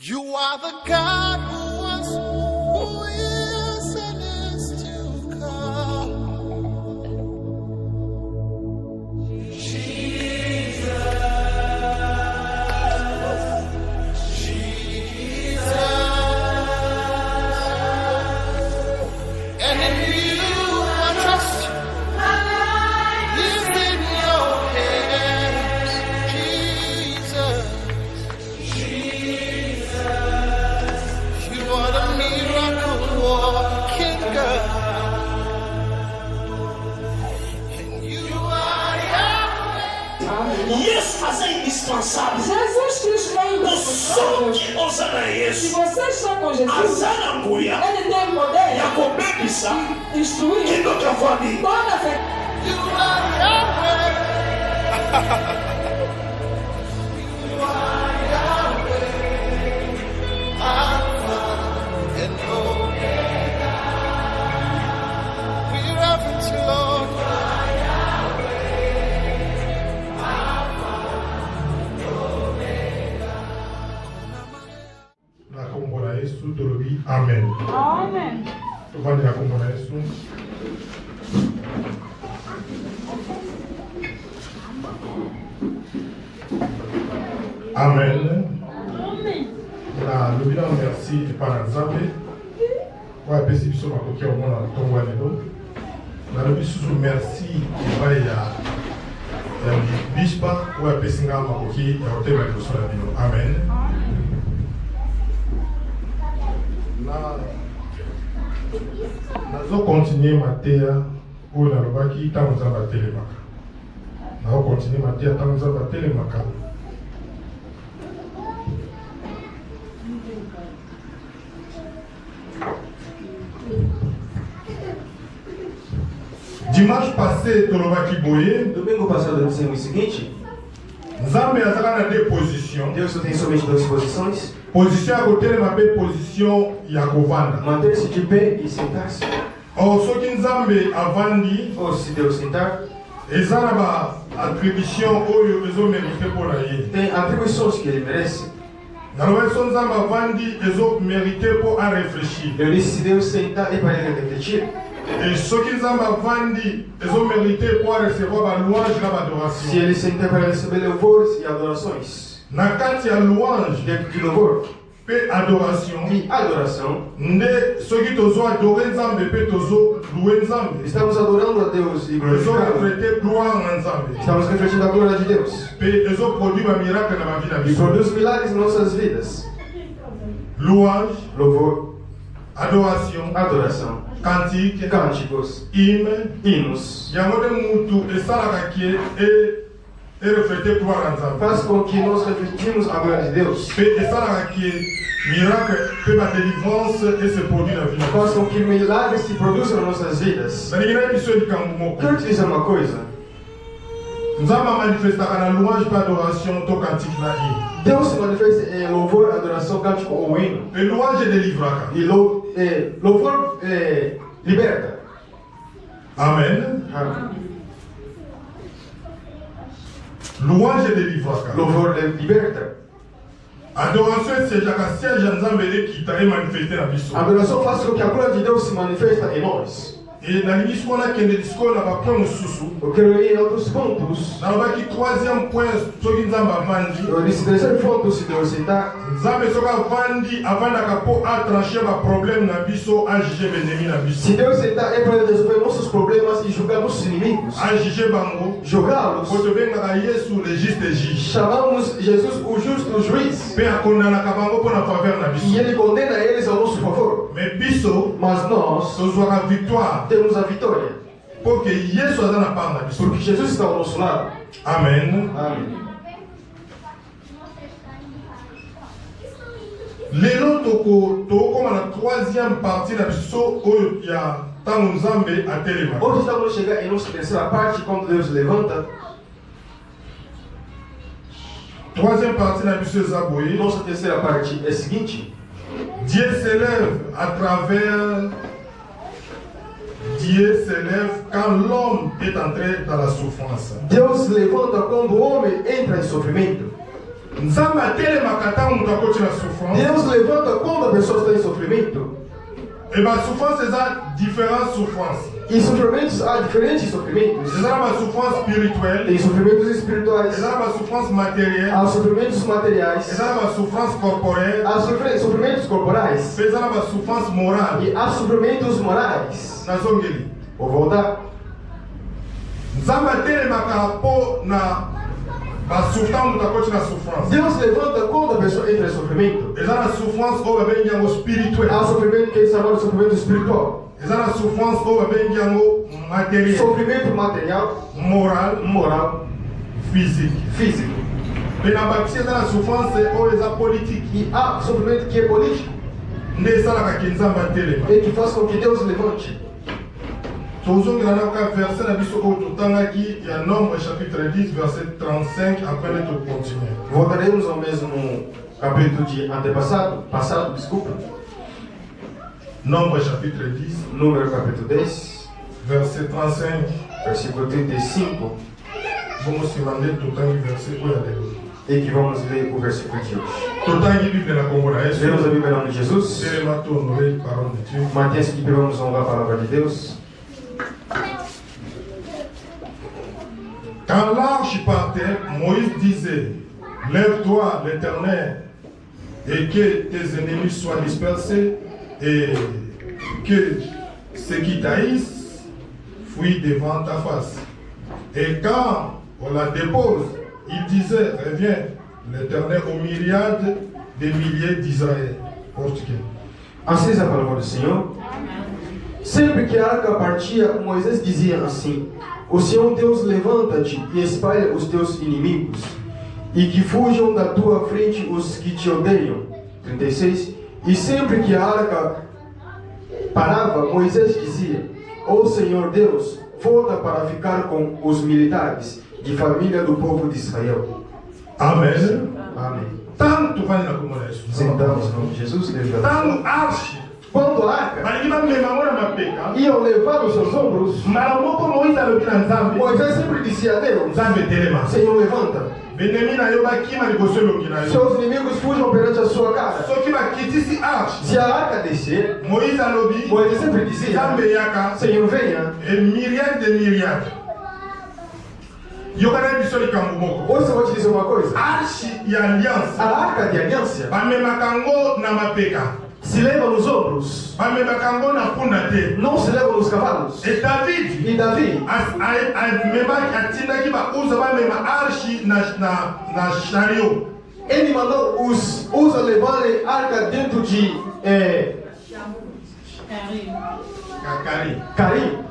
You are the God who was, who is, and is to come. And in you I trust. My life is in your hands, Jesus. You are the miracle walking God. And you are Yahweh. Yes, asa indispensable. Jesus Cristo é indispensável. Soki osana Se Yesu. você está com Jesus, Azana nguya. ele tem poder Ya kobebisa. de instruir Kendo kafani. toda a fé. You are Yahweh. You are Yahweh. Alpha and Omega. We reverence you, Lord. Na kombo na Yesu tolobi amen. Amém. Tovandi na kombo na Yesu. Amen. Na lobi na merci epai na Nzambe oyo apesi biso makoki ya komona ntongo ya lelo. Nalobi susu merci epai ya bispa oyo apesi nga makoki ya kotelema liboso na bino. Amen. Nazo continuer mateya oyo nalobaki ntango Nzambe atelemaka. Nazo continuer mateya ntango Nzambe atelemaka. Dimanche passé tolobaki boye. Domingo passado nós dissemos o seguinte: Nzambe azalaka na deux positions. Deus só tem somente duas posições: Position ya kotelema mpe position ya kovanda. manter-se de pé e sentar-se. Or soki Nzambe avandi Ou se Deus sentar, eza na ba attribution oyo ezomerite mpona ye. tem atribuições que ele merece. Nalobaki so Nzambe avandi ezomerite mpo arefléchir. Eu disse: se Deus sentar, é para ele refletir. Et soki Nzambe avandi ezomerite mpo arecevoir balouange na Se badoration. ele sentar, é para receber louvores e adorações. Na kati ya louange Dentro de louvor mpe adoration e adoração, nde soki tozoadore Nzambe mpe tozolue Nzambe estamos adorando a Deus e glorificando. ezoreflete gloire na Nzambe Estamos refletindo a glória de Deus. mpe ezoproduire bamiracle na bavi na E biso. produz milagres em nossas vidas. Louange, Louvor, adoration, adoração, cantique, cânticos, hymne, hinos. yango nde mutu esalaka kie ereflete gloire na Nzambe Faz com que nós refletimos a glória de Deus. mpe esalaka kie miracle mpe badelivrance ese produit na vi na Faz biso. com que milagres se produzam nas nossas vidas. nalingi nayebi biso likambo moko. Quero te dizer uma coisa: Nzambe amanifestaka na louange mpe adoration to cantique na hymne. Deus se manifesta em louvor, adoração, cântico ou hino. mpe louange edelivraka. E louvor liberta. Amen. Louange edelivraka. Louvor liberta. Adoration esejaka siège ya Nzambe ekita emanifeste na biso. A adoração faz com que a glória de Deus se manifesta em nós. E nalingi siko nakende disiko na bapoint mosusu. Eu quero ir em outros pontos. nalobaki troisième point soki Nzambe avandi. Eu disse: terceiro ponto, se Deus sentar, Nzambe soki avandi avandaka mpo atranche baproblème na biso ajuge baennemi na biso. se Deus sentar, é para resolver nossos problemas e julgar nossos inimigos. Ajuge bango Julgá-los. po tobengaka Yesu le juste juge. Chamamos Jesus o justo juiz. mpe akondanaka bango mpo na faveur na E biso. ele condena eles ao nosso favor. mais biso Mas nós tozwaka victoire temos a vitória. mpo ke Yesu aza na part na biso. Porque Jesus está ao nosso lado. Amen. Amém. lelo tokokoma na troisième partie na biso oyo ya ntango Nzambe atelemaka. Hoje estamos a chegar em nossa terceira parte, quando Deus levanta. Troisième partie na biso eza boye. Nossa terceira parte é a seguinte: Dieu s'élève à travers. Dieu s'élève quand l'homme est entré dans la souffrance. Deus levanta quando o homem entra em sofrimento. Nzambe atelemaka ntango moto akoti na souffrance. Deus levanta quando a pessoa está em sofrimento. E souffrance eza différentes souffrances. E sofrimentos, há diferentes sofrimentos. Eza na souffrance spirituelle. Tem sofrimentos espirituais. Eza na souffrance matérielle. Há sofrimentos materiais. Eza na souffrance corporelle. Há sofrimentos corporais. Eza na souffrance morale. E há sofrimentos morais. Nazongeli. Vou voltar. Nzambe atelemaka mpo na souffrance moto akoti na souffrance. Deus levanta quando a pessoa entra em sofrimento. Eza na souffrance oyo babengi yango spirituel. Há sofrimento que é chamado sofrimento espiritual. Eza na souffrance oyo babengi yango matériel. Sofrimento material, moral, physique. Mpe na bakisi eza na souffrance oyo eza politique. E há sofrimento que é político. Nde esalaka ke Nzambe atelema. E que faz com que Deus levante. tozongela na ka verset na biso oyo totangaki ya Nombre chapitre 10 verset 35 après de continuer. Voltaremos ao mesmo capítulo de passado, desculpa. Nombre chapitre 10, Número capítulo 10, verset 35. versículo 35. Vamos se mandar totangi verset oyo ya lelo. E que vamos ler o versículo de hoje. Totangi Bíblia na Kongo na Yesu. Lemos a Bíblia em nome de Jesus. Telema to honorer parole de Dieu. Mantenha-se de pé, vamos honrar a palavra de Deus. Quand l'arche partait, Moïse disait, lève-toi, l'Éternel, et que tes ennemis soient dispersés, et que ceux qui t'haïssent fuient devant ta face. Et quand on la dépose, il disait, reviens, l'Éternel aux myriades des milliers d'Israël. Português. Assim diz a palavra do Senhor. Sempre que a arca partia, Moisés dizia assim: o Senhor Deus levanta-te e espalha os teus inimigos, e que fujam da tua frente os que te odeiam. 36. E sempre que a arca parava, Moisés dizia: ó Senhor Deus, volta para ficar com os militares de família do povo de Israel. Amém. Amém. Tanto vai na comunidade. Sentamos em nome de Jesus. Tanto arche. Quando a arca iam levar os seus ombros, Moisés sempre dizia a Deus: Senhor, levanta. Seus inimigos fujam perante a sua cara. Se a arca descer, Moisés sempre dizia: Senhor, venha. Hoje eu vou te dizer uma coisa. A arca de aliança se leva nos ombros, não se leva nos cavalos. E Davi ele mandou os levarem arca dentro de carrinho.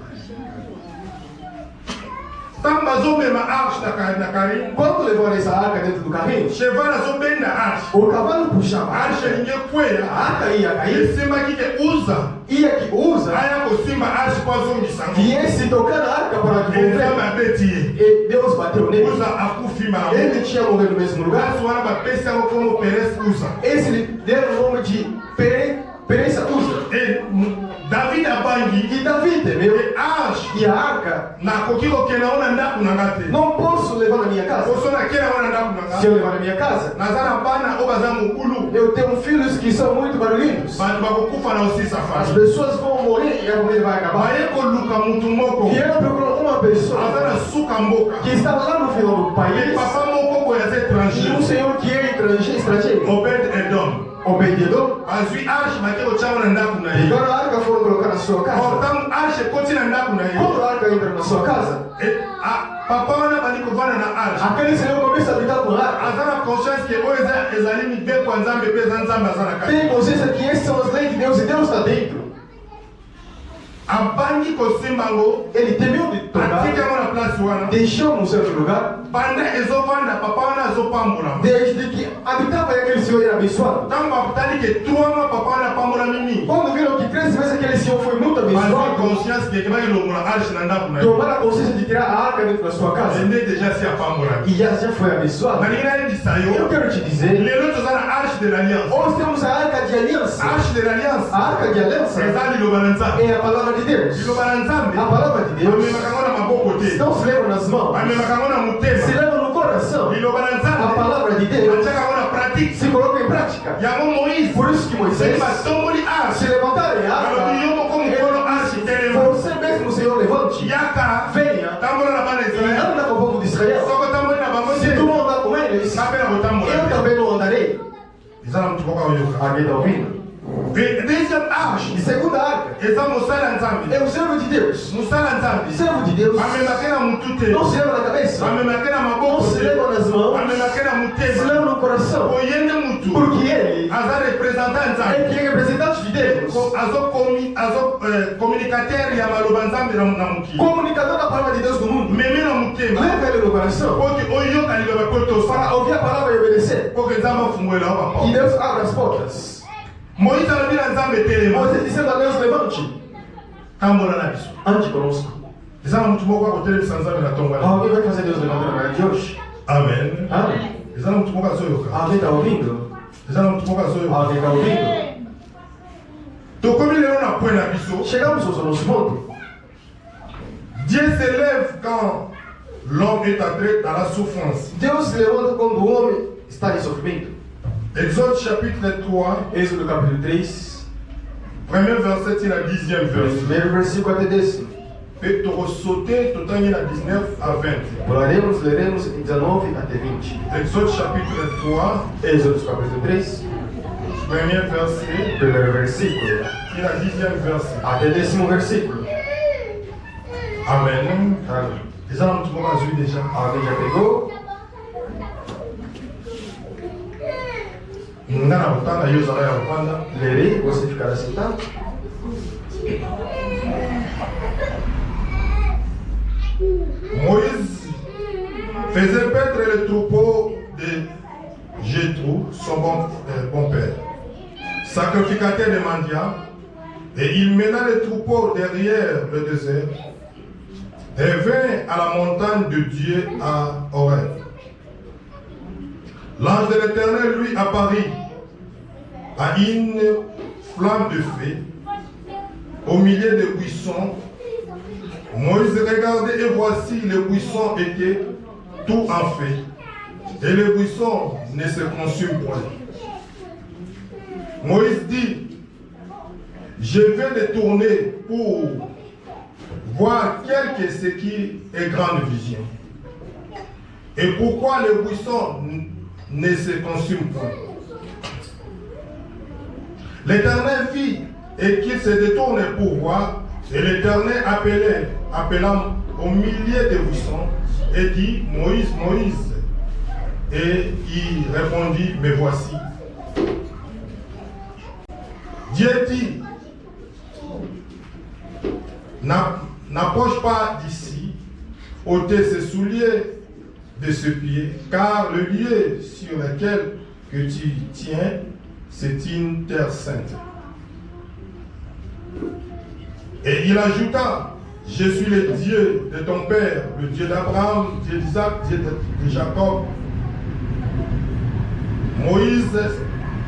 Quando levaram essa arca dentro do carrinho, o cavalo puxava a arca ia cair, ia que usa viesse tocar na arca para devolver, e Deus bateu nele. Ele tinha morrido no mesmo lugar. Esse lhe deram o nome de Pereza Usa. E Davi temeu. E a arca não posso levar na minha casa. Se eu levar na minha casa, eu tenho filhos que são muito barulhentos. As pessoas vão morrer e a família vai acabar. E ela procurou uma pessoa que estava lá no final do país, e um senhor que é estrangeiro, Obed-Edom. E quando a arca foram colocar na sua casa, quando a arca entra na sua casa, aquele senhor começa a habitar com a arca. Tem consciência que essas são as leis de Deus e Deus está dentro. Ele temeu de tocar, deixou no certo lugar, desde que habitava e aquele senhor era abençoado. Quando viram que 3 vezes aquele senhor foi muito abençoado, tomaram a consciência de tirar a arca dentro da sua casa, e já foi abençoado. Eu quero te dizer, hoje temos a arca de aliança. A arca de aliança é a palavra de Deus. A palavra de Deus não se leva nas mãos, se leva no corpo. coração liloba na a nzambe palavra de Deus ataka ngo na pratique se coloca em prática. yango Moïse Por isso que soki Moisés batomboli se arche levantar em alobi yo arca, moko mokolo arche telema você mesmo, Senhor, levante, yaka venha tambola na bana e Israel anda com o povo de Israel. soko tamboli na bango Se tu te não andar com eles, kape na kotambola eu te também não andarei. eza na motu moko aoyoka Alguém está ouvindo? deuxième arche E segunda arca eza mosala ya nzambe é o servo de Deus. mosala ya nzambe O servo de Deus bamemake na mutu te não se leva na cabeça, bamemake na não maboko se te leva nas mãos, bamemake na se motema leva no coração. oye nde mutu Porque ele aza representant ya nzambe é que é representante de Deus, communicateur ya maloba nzambe na mokili comunicador da palavra de Deus no mundo. meme na motema Leva ele no coração po te oyoka liloba po para tosala ouvir a palavra e obedecer. po ke nzambe afungolela yo E bapao Deus abre as portas. moïse alobi na nzambe telema Moisés dizendo a Deus: levante, tambola na biso ande conosco. eza na motu moko akotelemisa nzambe na ntongo ya Alguém vai fazer Deus levantar na manhã de hoje? amen Amém. eza na motu moko azoyoka Alguém está ouvindo? eza na motu moko azoyoka Alguém está ouvindo? tokomi lelo na point na biso Chegamos ao nosso ponto. Dieu s'élève quand l'homme est entré dans la souffrance. Deus se levanta quando o homem está em sofrimento. Exode chapitre 3, Êxodo capítulo 3, premier verset et la 10e verset. primeiro versículo até 10. Et tu sauter tout en 19 à 20. Leremos em 19 até 20. Exode chapitre 3, Êxodo capítulo 3, premier verset primeiro versículo et la 10e verset. até 10º versículo. Amen. Amém. Les gens tout le monde a vu déjà. Alguém já pegou? Nga na botana yo zala ya bopanda. Lerei, você ficará sentado. Moïse faisait paître le troupeau de Jéthro, son bon père, sacrificateur des mendiants, et il mena le troupeau derrière le désert et vint à la montagne de Dieu à Horeb. L'ange de l'Éternel lui apparut à une flamme de feu au milieu des buissons. Moïse regardait et voici les buissons étaient tout en feu et les buissons ne se consument point. Moïse dit: je vais les tourner pour voir quel que ce qui est grande vision et pourquoi les buissons ne se consument point. L'Éternel fit et qu'il se détourne pour voir, et l'Éternel appelant au milieu des buissons et dit: Moïse, Moïse. Et il répondit: me voici. Dieu dit: n'approche pas d'ici, ôtez ses souliers de ce pied, car le lieu sur lequel que tu tiens, c'est une terre sainte. Et il ajouta: je suis le Dieu de ton père, le Dieu d'Abraham, Dieu d'Isaac, Dieu de Jacob. Moïse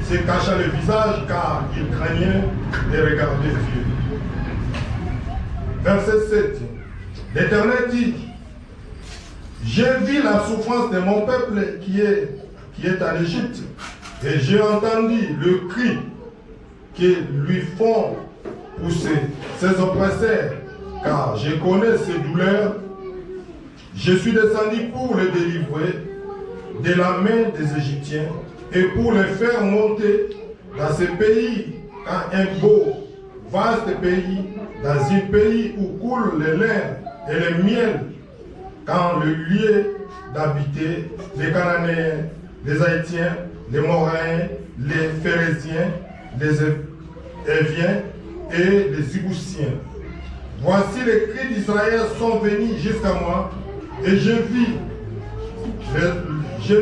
se cacha le visage car il craignait de regarder Dieu. Verset 7. L'Éternel dit: j'ai vu la souffrance de mon peuple qui est en Égypte, et j'ai entendu le cri que lui font pousser ses oppresseurs, car je connais ses douleurs. Je suis descendu pour les délivrer de la main des Égyptiens et pour les faire monter dans ce pays, dans un beau, vaste pays, dans un pays où coulent le lait et le miel, quand le lieu d'habiter, les Cananéens, les Haïtiens, les Moraïens, les Phérésiens, les Éviens et les Iboussiens. Voici les cris d'Israël sont venus jusqu'à moi, et je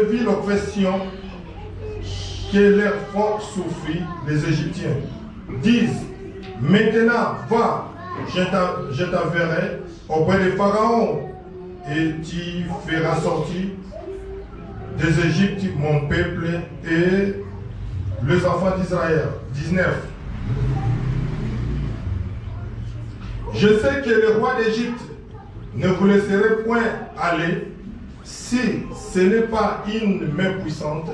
vis l'oppression que leur font souffrir les Égyptiens. Disent: maintenant va, je t'enverrai auprès de Pharaon, et tu feras sortir des Égyptes mon peuple et les enfants d'Israël. 19. Je sais que le roi d'Égypte ne vous laisserait point aller si ce n'est pas une main puissante,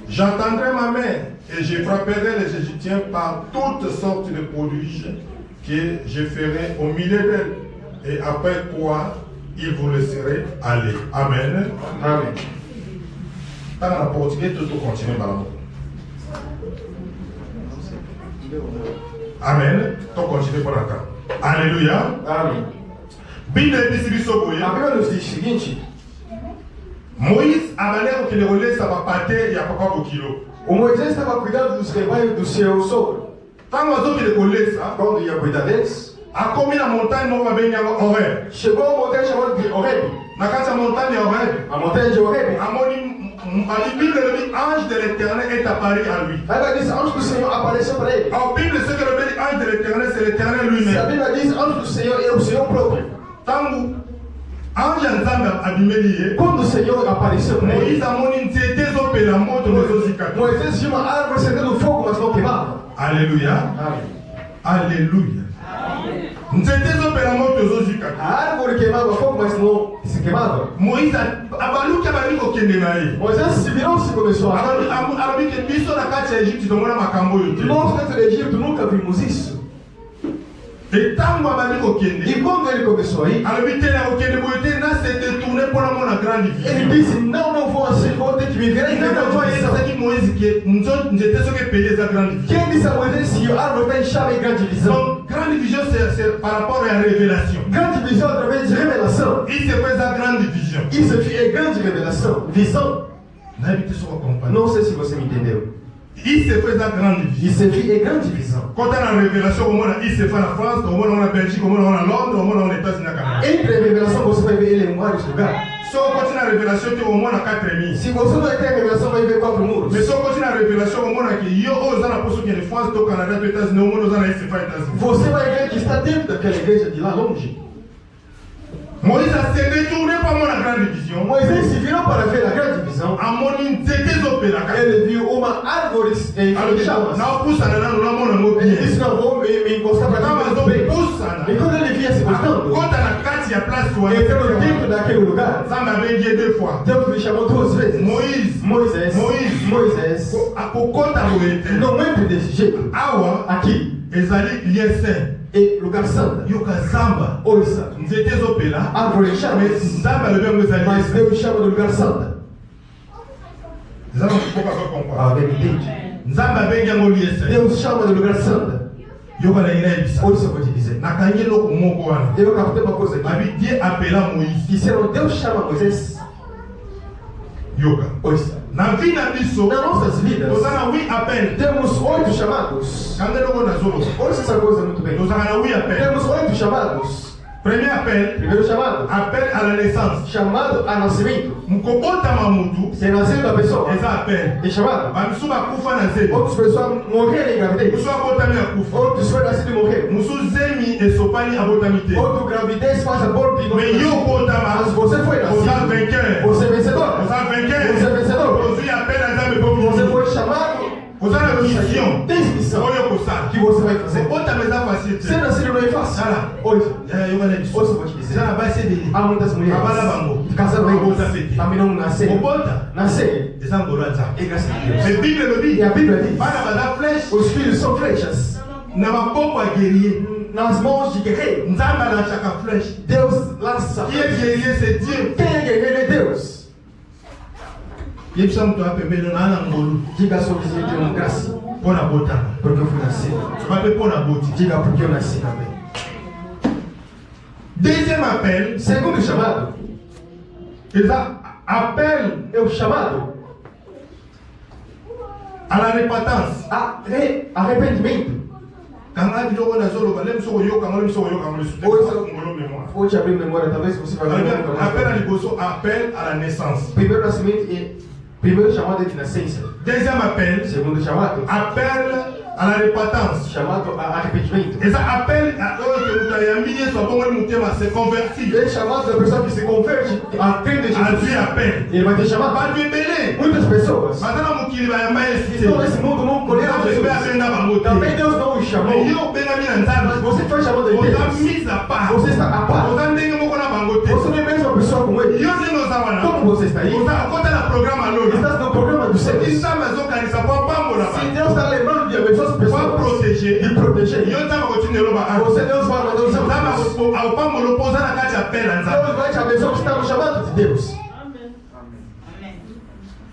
j'entendrai ma main et je frapperai les Égyptiens par toutes sortes de prodiges que je ferai au milieu d'elles. Et après quoi, ils vous laisserez aller. Amen. Amen. Dans la portugais, tout continue par là. Amen. Tout continue par là. Alléluia. Amém. Bible diz isso. A Bíblia nos diz o seguinte: Moïse a maneira que ele olhou essa papate e a papá do quilo. o Moisés estava cuidando dos rebanhos do seu sogro. Quando as outras ele olhou essa, Quando ia cuidar deles, a comer na montanha não vai bem Horeb. chegou a uma montanha chamada de Horeb. Na casa da montanha Horeb, A montanha de Horeb. a Bible dit ange de l'Éternel est apparu à lui. A Bíblia diz: anjo do Senhor apareceu para ele. A Bible ce que le dit ange de l'Éternel, c'est l'Éternel Se a lui-même. Bíblia diz anjo do Senhor, é o Senhor próprio. Tango ange nzambe abimeli Quando o Senhor apareceu para Moïse ele, a moni nzete ezopela moto mezozika. Moisés tinha uma árvore acendendo fogo, mas não queimava. Alléluia. Amém. Alléluia. Nzete ezopela moto ezozika. A árvore queimava fogo, mas não se queimava. Moïse abaluki abali kokende na ye. Moisés se virou-se e começou a falar: alobi ke biso na kati ya Egypte tomona makambo oyo te. nós dentro do Egito nunca vimos isso. Etango abali kokende. E quando ele começou a ir, alobi te na kokende boye te na se détourner mpona mona grande ele vision. disse: não vou assim, vou ter que viver em Ntango grande visão. ayebisaki Moïse ke nzete soki epeli eza grande vision. Quem disse a Moisés se a árvore está em chave em grande visão? Donc grande vision c'est par rapport à la révélation. Grande visão através de revelação. Il se fait la grande vision. Isso é grande revelação. Visão. N'habite sur accompagné. Não sei se você me entendeu. Il se fait la grande vision. Isso é grande visão. Quand on a la révélation, au moins il se fait en France, au moins en Belgique, au moins en Londres, au moins en États-Unis, au Canada. Entre a revelação, você vai ver ele em vários lugares. Si on continue la révélation, tu au moins en 4000. Se você não tem a revelação, vai ver 4 muros. Mais si on continue la révélation, au moins que yo aux apostres qui est de France, au Canada, aux États-Unis, au moins aux États-Unis. Você vai ver que está dentro daquela igreja de lá longe. Moïse a se détourné par mon grande vision. Moisés se virou para ver a grande visão. A mon intégrité opéra. Ele viu uma árvore em chamas. Não puxa na não mona mo Ele bien. disse: não vou me encostar para Não cá, mas mas bem. não puxa. E quando ele vinha se encostando, Conta na casa a place tu entrando dentro daquele lugar, Samba bem dia deux fois. Deus me chamou 2 vezes. Moisés. Moisés, A conta o eterno. não entre desse jeito. Awa Aqui, ezali lieu saint. é lugar santo. Yoka zamba. Oi, santo. Nzete opéra. Árvore em Mais chamas. zamba le même ezali. Mas Deus chama do lugar santo. Zamba pouca só comprendre. Alguém me entende? Nzamba bem yango lieu saint. Deus chama do lugar santo. Yoka na ina bisa. Olha só o que eu vou te dizer. Na kangi loko moko wana. Eu captei uma coisa aqui. Abi Dieu appela Moïse. Disseram: Deus chama Moisés. Yoka. Oi, santo. Na vie na biso. Nas nossas vidas, Tozana oui appel. temos 8 chamados. Kande loko na zolo. Olha essa coisa muito bem. Tozana na oui appel. Temos 8 chamados. Premier appel. Primeiro chamado, Appel à la naissance. chamado a nascimento. Mukobota mamutu. Se nasceu da pessoa, Eza appel. é chamado. Bamisu bakufa na zemi. Outras pessoas morrerem em gravidez. Musu abotami akufa. Outros foi nascido e morrer. Musu zemi esopani abotami te. Outro gravidez faz aborto e não Mais yo nasce. botama. Mas você foi Oza nascido. vainqueur. Você é vencedor. Oza vainqueur. Você é vencedor. Ozi appel à zame Você bobu. foi chamado. Oza na mission. Tem missão Oyo kosala. que você vai fazer. Bota meza facile te. Ser nascido não é fácil. Sala. Hoje, Yo bana biso. ouça o que eu vou te dizer. Zana basi de. Há muitas mulheres Abala bango. que casaram Bota eles, fete. também não nasceram. Obota. Nascer Eza ngolo aza. é graça de Deus. Mais Bible le dit. E a Bíblia diz: Bana baza flèche. os filhos são flechas Na maboko ya guerrier. nas mãos de guerreiro. Nzambe anachaka flèche. Deus lança. Qui est guerrier c'est Dieu. Quem é guerreiro é Deus. Yebisa mtu apembeni na ana ngolo. Diga a sua vizinha que eu não graça, Pona botama. porque eu fui nascido. Bape pona boti. Diga porque eu nasci também. Deuxième appel. Segundo chamado, Eza appel é o chamado à la repentance. a arrependimento. Kanga biloko na zolo ba lem soko yoka ngolo soko yoka ngolo sute. Oi, Ngolo mémoire. Vou te abrir memória, talvez você vai ver. Appel à liboso, appel à la naissance. Primeiro nascimento é primeiro chamado é de nascença. Deuxième appel. Segundo chamado, Appel à la repentance. chamado a arrependimento. Eza appel à oyo que mutu ayambi Yesu abongo mutema se convertir. É chamado da pessoa que se converte a crer em A Jesus. vie appel. Ele vai te chamar. Batu ebele. Muitas pessoas Bazana mokili bayamba Yesu te. estão nesse mundo não conhecem Nzambe Jesus. abenga bango te. Também Deus não os chamou. Mais yo bengami na Mas Nzambe. você foi chamado de Oza Deus. mise à part. Você está a par. Oza ndenge moko na bango te. Você não é a mesma pessoa com ele. Yo ndenge aí, Oza kota na programa lolo. estás no programa do céu. Isa mazo kanisa kwa pambola Se ba. Deus está lembrando de abençoar as Kwa pessoas protéger. e proteger, Yo tama kotine loba a. você Deus vai mandar os seus Tama anjos. ko au pambolo poza na kati ya pela nza. Deus vai te abençoar que está no chamado de Deus.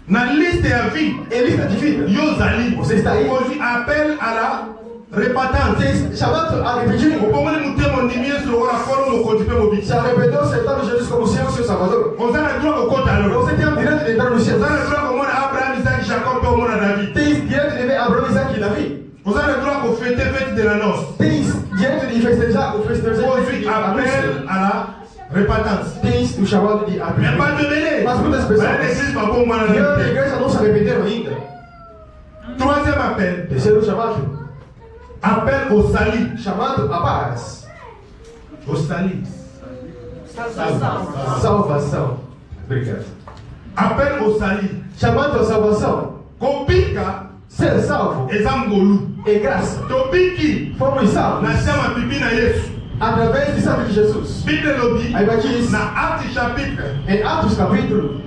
Na liste ya vie. Em lista de vida. Yo zali. Você está aí. Aujourd'hui appel à la repentance. Tem chamado a repetir. Opomoni mutemo ndimie sur ora kolo mo kontipe mo Se arrependeu, aceitando Jesus como Senhor e seu Salvador. Oza na droit kokota lolo. Você tem o direito de entrar no céu. Oza na droit komona Abraham, Isaac, Jacob pe omona David. Tem direito de ver Abraão, Isaac e Davi. Oza na droit ko fêter fête de la noce. Tem direito de festejar o festejar. Aujourd'hui appel à la repentance. Tem o chamado de Mais arrependimento. pas de mêler. Mas muitas Mas pessoas, l'église pas bon mana dentro da na. igreja, não se arrependeram ainda. Troisième appel. Terceiro chamado, Appel au salut. chamado a paz. Au salut. Salvação. Obrigado. Appel au salut. Chamado a salvação. Kopika Ser salvo ezangolu. é graça. Tobiki Fomos salvos na chama pipi na Yesu. através do sangue de Jesus. Bible lobi Aí vai dizer na Actes chapitre em Atos capítulo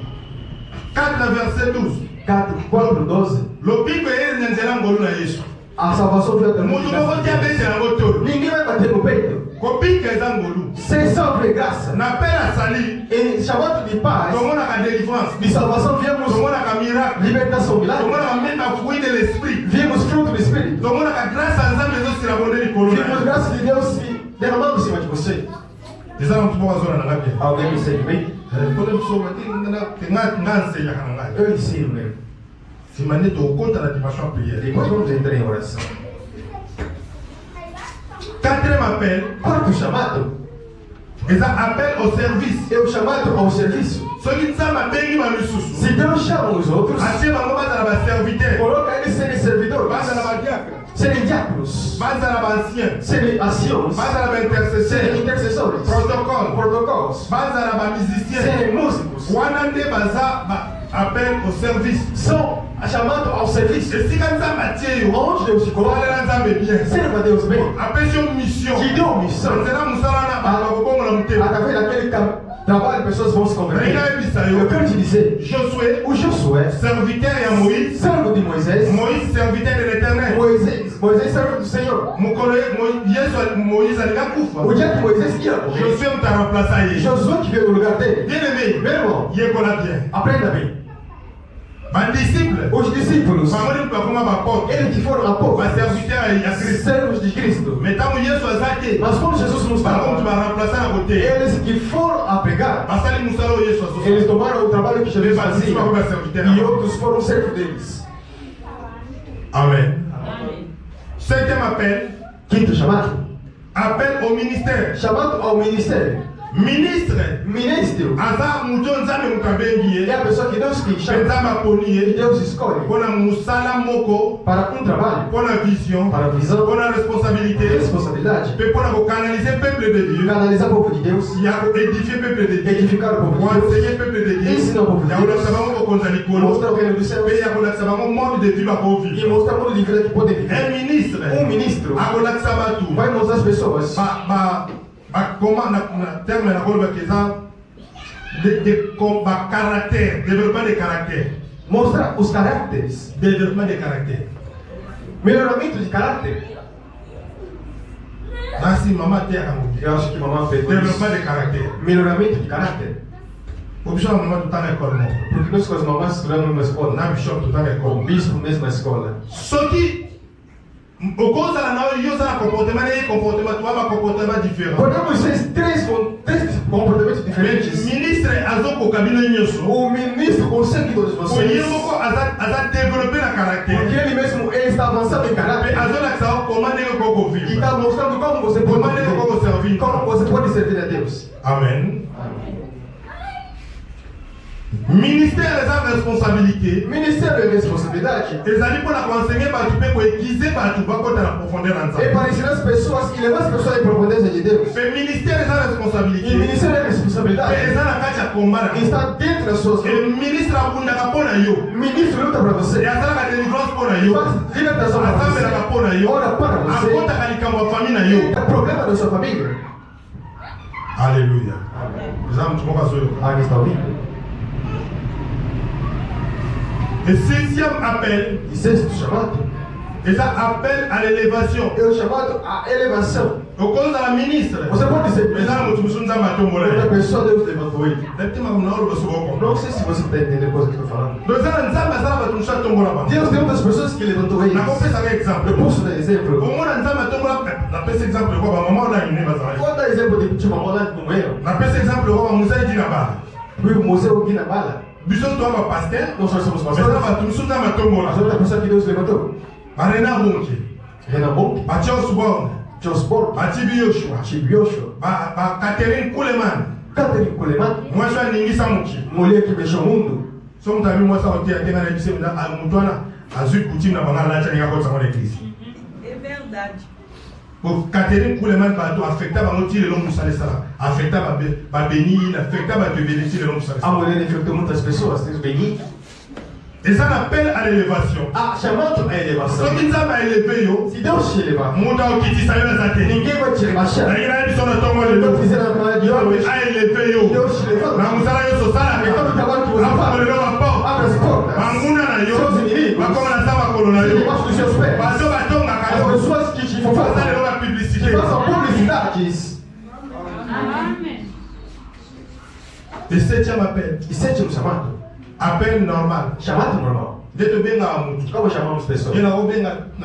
4 verset 12. 4:12. Lobiko yeye nzela ngolu na Yesu. A salvação veio através Mutu de moko tia graça. bete na ngotoro. Ninguém vai bater no peito. Kopika ezangolu. Ser salvo é graça. Na pela sali. Em chamado de paz, Tomona ka délivrance. de salvação, viemos Tomona ka miracle. libertação, milagre. Tomona ka même ka fruit de l'esprit. Vimos fruto do Espírito. Tomona ka grâce à nzambe ezosila bonde likolo na Vimos ye. graça de Deus se derramando em cima de você. eza na mutu moko azona na nga bien. Alguém me segue bem? mpona biso nga nseyaka na ngai Eu ensino mesmo. nsima nde tokota na dimension ya prière. Depois vamos entrar em oração. Quatrième appel Quarto chamado eza appel au service. é o chamado ao serviço. soki nzambe abengi bamisusu Se Deus chama os outros, atie bango bazala baserviteur, coloca eles serem servidores, bazala badiacre, serem diáconos, bazala baancien, serem anciãos, bazala serem baintercesseur, intercessores, protocole, protocolos, bazala bamusicien. serem músicos. wana nde baza appel au service. São chamados ao serviço. esika nzambe atie yo Onde Deus te coloca, osalela nzambe bien, serva a Deus bem. apesi yo mission, Te deu missão. nzela mosala wana bakobongola motema. Através daquele trabalho, pessoas vão se converter. Nalinga yebisa yo Eu quero te dizer, Josué o Josué, serviteur ya Moïse, servo de Moisés, Moïse serviteur de l'éternel. Moisés servo do Senhor. mokolo yesu Moïse alinga kufa, O dia que Moisés ia morrer, Josué mutu aremplaça ye. Josué que veio no lugar dele, bien aimé, meu irmão, yekola bien. aprenda bem. Badisciple Os discípulos, bango nde mutu bakoma baporte eles que foram a pouco, baserviteur ya Kristo. servos de Cristo. Mais ntango yesu aza te, Mas quando Jesus não bango mutu estava, baremplaça na kote, eles que foram a pregar, basali mosala oyo yesu eles azosala. tomaram o trabalho que Jesus fazia Baptiste bakoma serviteur e na outros foram servos deles. Amen. Cinquième appel, Quinto chamado, appel au ministère. chamado ao ministério. Ministre Ministro aza mutu oyo nzambe mutu abengi é ye, a pessoa que Deus que mpe chama, nzambe aponi que ye Deus escolhe mpona mosala moko, para um trabalho, mpona vision, para a visão, mpona responsabilité, responsabilidade, mpe mpona kokanalize peuple de Dieu, canalizar o povo de Deus, ya koédifier peuple de Dieu, edificar o povo de Deus, koenseigner peuple de Dieu, Ensina o povo de ya Deus. kolakisa bango bokonza likolo, mostrar o reino dos céus mpe ya kolakisa bango mode de vie e bakovivre. mostrar o mundo de vida que pode viver. Un ministre Ministro akolakisa bato vai mostrar as pessoas bakoma na terme nakolobaka eza bacaractère, développement de caractère, mostrar os caracteres, développement de caractère. melhoramento de caráter. Nasi mama te akango Eu acho que mamãe fez isso. développement de caractère. Melhoramento de caráter. O bishop mama tu tá na école moko, Porque nós com as mamães estudamos numa escola, na bishop tu tá na o école. bispo mesmo na escola. Soki okozala na oyo yo ozala comportement na ye comportement tu aba comportement différent. Podemos ver três comportamentos Mais diferentes. ministre azokoka bino nyonso. O ministro consegue todos Oye vocês. moko aza développer na Porque caractère. ele mesmo ele está avançando em Mpe caráter. azolakisa yo comment ndenge E okovivre. está mostrando como você Comment pode ndenge viver, okoservir. como você pode servir a Deus. Amen. Ministère eza responsabilité Ministério é responsabilidade. ezali mpona koenseigner bato mpe koekize bato bakota na profondeur na É nzambe. para ensinar as pessoas e levar as pessoas em profundeza de Deus. Mpe ministère eza E responsabilité ministério é mpe responsabilidade. eza na kati ya komba na yo. Está dentro das suas mãos. Ministre abundaka mpo na yo, Ministro luta para você. asalaka délivrance mpo na yo, Faz libertação para asambelaka você. mpo na yo, Ora para você. akotaka likambo ya famille na yo. É problema da sua família. Alléluia. Eza motu moko azoyoka. Alguém está ouvindo? Le 6e appel, E sexto chamado c'est ça appel à l'élévation. é o chamado à elevação. Au cause de la ministre. Você pode dizer, Mais là, nous sommes dans ma tombe. outra pessoa Deus levantou ele. Não sei se você está entendendo a coisa que eu estou falando. Deus tem outras pessoas que levantou eles. Eu posso dar exemplo. Vou dar exemplo de uma mulher como eu. O museu Guinabala. Nós somos pastores. Mas outra pessoa que Deus levantou. Renan Bonk. Jos Borg. Tibioshua. Catherine Kuleman. Catherine Kuleman. Moi, je suis un Ningisamuki. Mulher que mexeu o mundo. Somos também moi, ça, on dit à Kena Rebise, à Moutoana, à Zut Coutim, na Bangala, là, Tchaniga, Kotsa, mon église. É verdade. Pour Catherine Kuleman, affecta, le long Moussale Sala. Affecta, béni, affecta, béni, le long Moussale A mulher infectou muitas pessoas. Deus benigno. Et ça appelle à l'élévation. Ah, chamado a elevação. Ce qui nous a élevé, Se Deus te elevar, Mouta ou Kiti Sayo Zate. ninguém vai te rebaixar. Na ira de son tombe le Não loup. fizeram nada de hoje. A élevé yo. Deus te levanta. Na Moussala yo Sosala. Então, o trabalho que você Apa faz, le loup a porte. abre as portas. Manguna na yo. Seus inimigos, Bakoma na Sama Kolona yo. debaixo dos seus pés. Baso batonga As kayo. pessoas que te Faut fazem, faire de la que publicité. façam publicidades. Amém. Le 7e appel. E sétimo chamado, Appel normal. chamado normal. De te benga a mutu. Como chamamos pessoas? Il y a un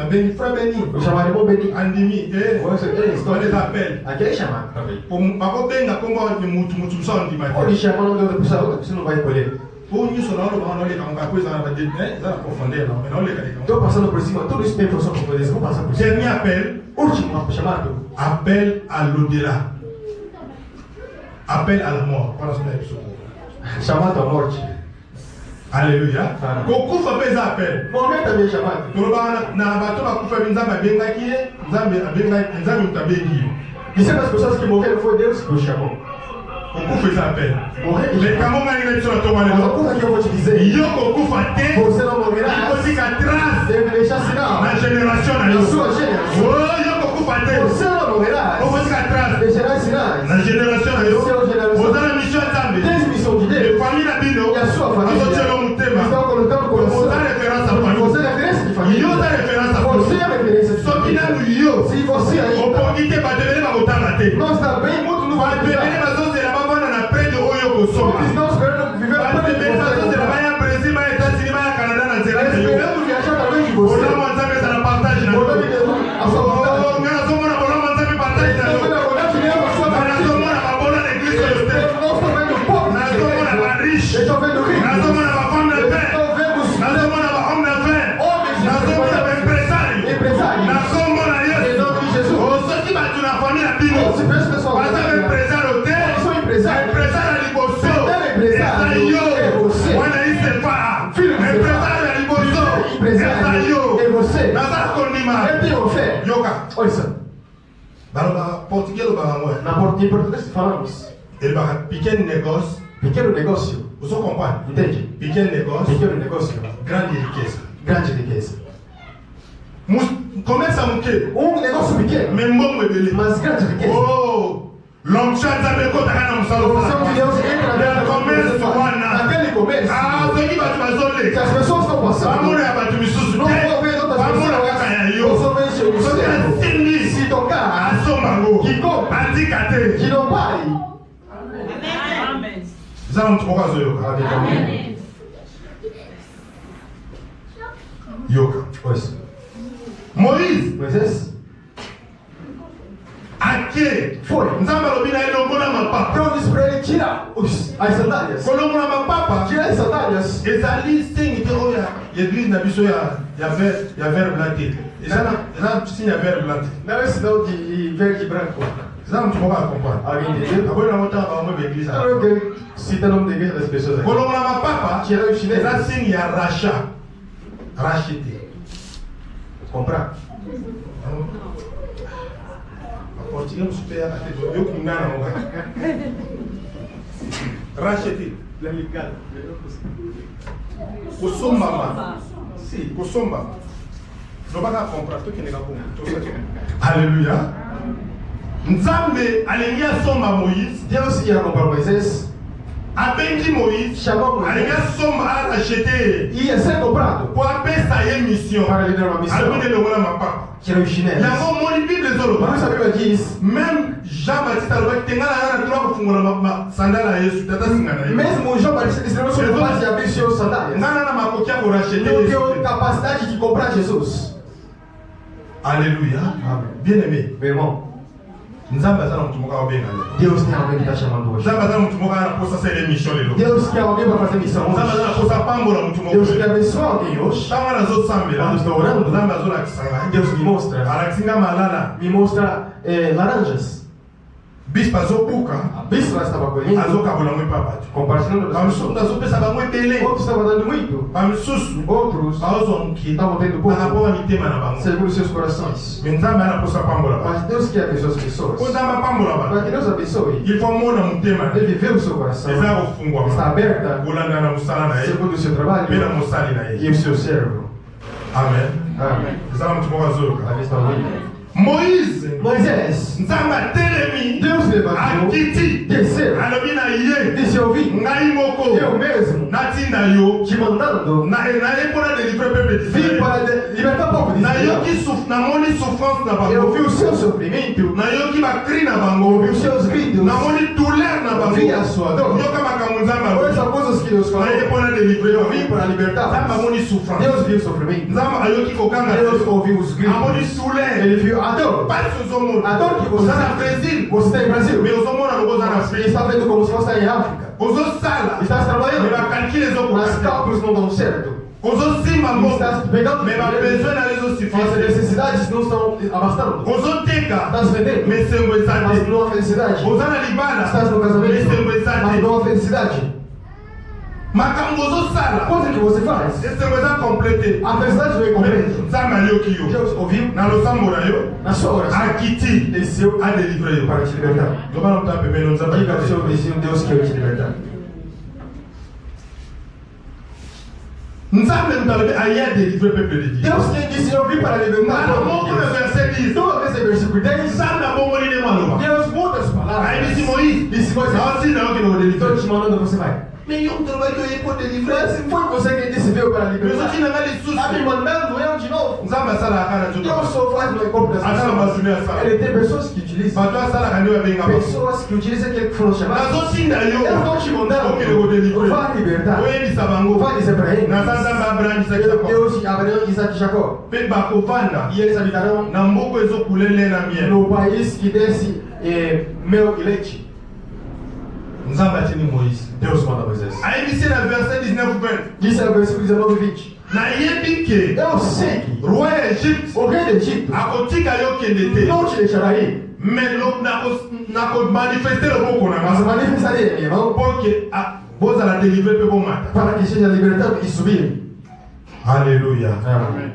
beni, frère Beni. Eu chamaria de Beni. Andimi, on les appelle. Aquele chamado também. Pour benga, comment mutu son di Pode mati. chamar o nome da outra pessoa não vai colher. Pour nous, on a le kanga, coisa na verdade, ça la profondeur, mais on les kanga. Estou passando por cima, tudo isso tem professor para poder, vou passar por cima. Dernier appel, Último chamado, appel à l'au-delà. Appel à la mort. Voilà ce qu'on a. chamado à morte. Alléluia. Amen. Beaucoup fait des appels. Momento também chamado. Na bato bakufa binzamba benga kiye, nzambe mutabengi. E sempre as pessoas que morreram foi Deus que os chamou. Beaucoup fait des appels. Morrer Mais comment on a une élection à tomber Mas a le coisa que eu vou te dizer, Yo kokufa te, você não morrerá, ikosi ka trace deve deixar sinal na génération na na yo. sua geração. Oh, yo kokufa te, Você não morrerá, ikosi ka trace deixará sinais. na génération na yo. Seu geração. Ozana mission nzambe. Tem missão de Le Deus. famille na bino, E a sua família azotelo mutema. estão colocando o coração. Oza référence à famille. Você é referência de família. Yo za référence à Você famille. é referência de Soki família. nanu yo, Se você ainda opongite badevele bakotanga te. não está bem, muito não vai Badevele ajudar. bazozela bavanda na près de oyo kosoma. Eles estão esperando viver para Badevele bazozela baya Brésil, baya États-Unis, baya Canada na nzela na yo. esperando viajar também de você. Olamo nzambe ezala partage na yo. Botando em Jesus a sua vontade. Oh, nga nazomona bolamo nzambe partage na yo. Você vai olhar dinheiro na sua Nga família. nazomona babona na église oyo te. Nós estamos vendo pobre. Nazomona bariche. Estão vendo ricos. Nazomona bafemme d'affaires. Estão vendo Nazomona bahomme d'affaires. homens Nazomona baempresario. empresários. Nakomona Em Yesu. nome de Jesus. Oh, soki bato na famille na bino. Se vê esse pessoal. Baza baempresario te. Sou empresário. Empresario ya liboso. Empresario. Eza yo. É você. Wana isefa. Filho de Empresario ya liboso. Eza Empresário. yo. É você. Nazala kondima. Eu tenho fé. Yoka. Olha só. Baloba portugais lobaka mwe. Em português falamos. Ele baka pequeno negócio. Pequeno negócio. Você comprendre? Entende? Pequeno negócio. Pequeno negócio. Grande riqueza. Grande riqueza. Começa um quê? Negócio pequeno, Mais mbongo ebele. mas grande riqueza. Oh, l'onction nzambe ekotaka na mosala A unção de osala. Deus entra Na começo wana. naquele começo. Ah, soki bato Que bazoleka. as pessoas estão passando. Bamona ya bato misusu Não te. vou ver outras Bamona kaka ya pessoas. yo. Eu só vejo o Soki céu. asimbi. Se tocar, Asomba ngo. Que compre. Atika te. que não pare. Amém. Eza na moto moko azoyoka. Amém. Yoka. Pois, Moïse Moisés ake. foi. Nzambe alobi na ye longola mapapa. Então disse para ele: tira as sandálias. kolongola mapapa. Tira as sandálias. ezali signe te oyo ya église na biso ya vert blanc te. eza signe ya vert blanc te. Não é sinal de verde e branco. eza moto moko acomprendre. Alguém entendeu? aboyi nango ntaka bango baeglise Não, eu quero citar o nome da igreja das pessoas aqui. kolongola mapapa Tirar os chineses. eza signe ya rachat. Racheter. Comprar. Portugais mosusu mpe yaka te yokunga nango kaka. Racheter. kosombama. Si, kosombama. lobaka comprendre tokendeka bongo. Alléluia. Nzambe alingi asomba Moïse. Deus ia comprar Moisés. abengi Moïse, chamou alingi asomba aracheter e ia ser comprado po apesa ye mission. para lhe dar uma missão. Alobide longola mapapa. Tirar os chinelos. Yango moni Bible ezoloba. Mas a Bíblia diz, Même Jean-Baptiste alobaki te ngana ngana tuna kufungula sandala ya Yesu tata singana ye. mesmo João Batista disse, não sou capaz de abrir seus sandálias. Ngana na makoki ya koracheter Não Yesu. tenho capacidade de comprar Jesus. Alléluia. Bien aimé. Meu irmão, Nzambe azana mutu moko abenga lelo. Deus tem alguém que está chamando hoje. Nzambe azana mutu moko anaposa sele mission lelo. Deus quer alguém para fazer missão Nzambe azana hoje. posa pambola mutu moko. Deus quer abençoar alguém hoje. Tanga nazosambela. Quando estou orando, Nzambe azolakisa ngai. Deus me mostra Malala. laranjas. Bispa azobuka. A bispa estava colhendo, Azokabola mwe papa. compartilhando. Bamisusu azopesa bango ebele. Outros estavam dando muito. Bamisusu Outros bazozwa mokie. estavam tendo pouco, Anapoa mitema na bango. segundo seus corações. Me Nzambe anaposa pambola bango. Mas Deus quer abençoar as pessoas. Po Nzambe apambola Para bango. que Deus abençoe, Il faut mona motema. deve ver o seu coração. Eza kofungwa. Está aberta Kolanda na mosala na ye. segundo o seu trabalho Mpe na mosali na e ye. o seu servo. Amen. Amém. Eza mutu moko azoyoka. A vista ouvindo. Moïse. Moisés, Nzambe atelemi. Deus levantou, Akiti. desceu, Alobi na ye. disse ouvir, Ngai moko. eu mesmo, Natinda yo. te mandando, Naye mpona délivrer peuple vim d'Israël. para libertar o povo de Israel. Namoni souffrance na Eu vi bango. o seu sofrimento, Nayoki bakri na bango. ouvi os seus gritos, Namoni douleur na bango. vi a sua dor. Yoka makambo Nzambe Por alobi. essas coisas que Deus falou, Naye mpona délivrer eu yo. vim para libertar. Nzambe amoni souffrance. Deus viu o sofrimento, Nzambe ayoki kokanga. Deus ouviu os Amoni gritos, douleur. ele viu a dor. Pasi ozomona. A dor que Oza na você Brésil. está em Brasil, Mais ozomona logo oza na ele Afrique. está vendo como se fosse em África. Ozosala. Está Mais trabalhando, bacalcule mas ezokokanga. cálculos não dão certo. Ozosimba moko. Está pegando, Mais babesoin na as ezosuffice. necessidades não estão abastando. Ozoteka. Estás vendendo, Mais sengo eza mas te. não há felicidade. Oza na libala. Estás no Mais sengo casamento, eza mas te. não há felicidade. Makambo ozosala. Coisa que você faz, Esengo eza complete. a felicidade não é completa. Nzambe ayoki yo. Deus ouviu Na losambo na yo. na sua oração, Akiti. desceu Adélivre yo. para te libertar. Loba na mutu apemelo Nzambe Diga ao seu akati. vizinho, Deus quer te libertar. Nzambe mutu alobi aye adélivre peuple de Dieu. Deus quem disse, eu vim para libertar Nalo o povo moko de na Deus. verset 10. Toda vez em versículo 10, Nzambe abongoli nde maloba. Deus muda as palavras. Ayebisi Moïse. Disse Moisés, Naotinda yo kende estou kodélivre. te mandando, você vai. Mais yo mutu alobaki oye po délivre. Mas se foi você quem disse veio para Mais libertar, otinda nga está me lisusu. mandando eu de novo. Nzambe asalaka na Deus nzoto. só faz no encontro das Asala pessoas. basumi asala. Ele tem pessoas que utilizam, Bato asalaka nde babenga bango. pessoas que utilizam aquele que foram chamados. Nazotinda yo. Eu estou te mandando, okende kodélivre. vai libertar. oyebisa bango. Vai dizer para eles, Naza Nzambe Abraham Isaki eu, Jacob. Deus de Abraão, Isaac e Jacó. Mpe bakovanda E eles habitarão na mboka ezokulele na miel. no país que desce mel e leite. Nzambe atindi Moïse. Deus manda Moisés. ayebisi na verset 19-20. Disse no versículo 19 e 20. nayebi ke Eu sei que roi ya Egypte o rei do Egito akotika yo kende te. não te deixará ir, Mais nakomanifeste loboko na mas nga manifestarei, meu irmão, mpo ke bozala délivre mpe bomata. para que seja libertado e subir. Alleluya. Amém.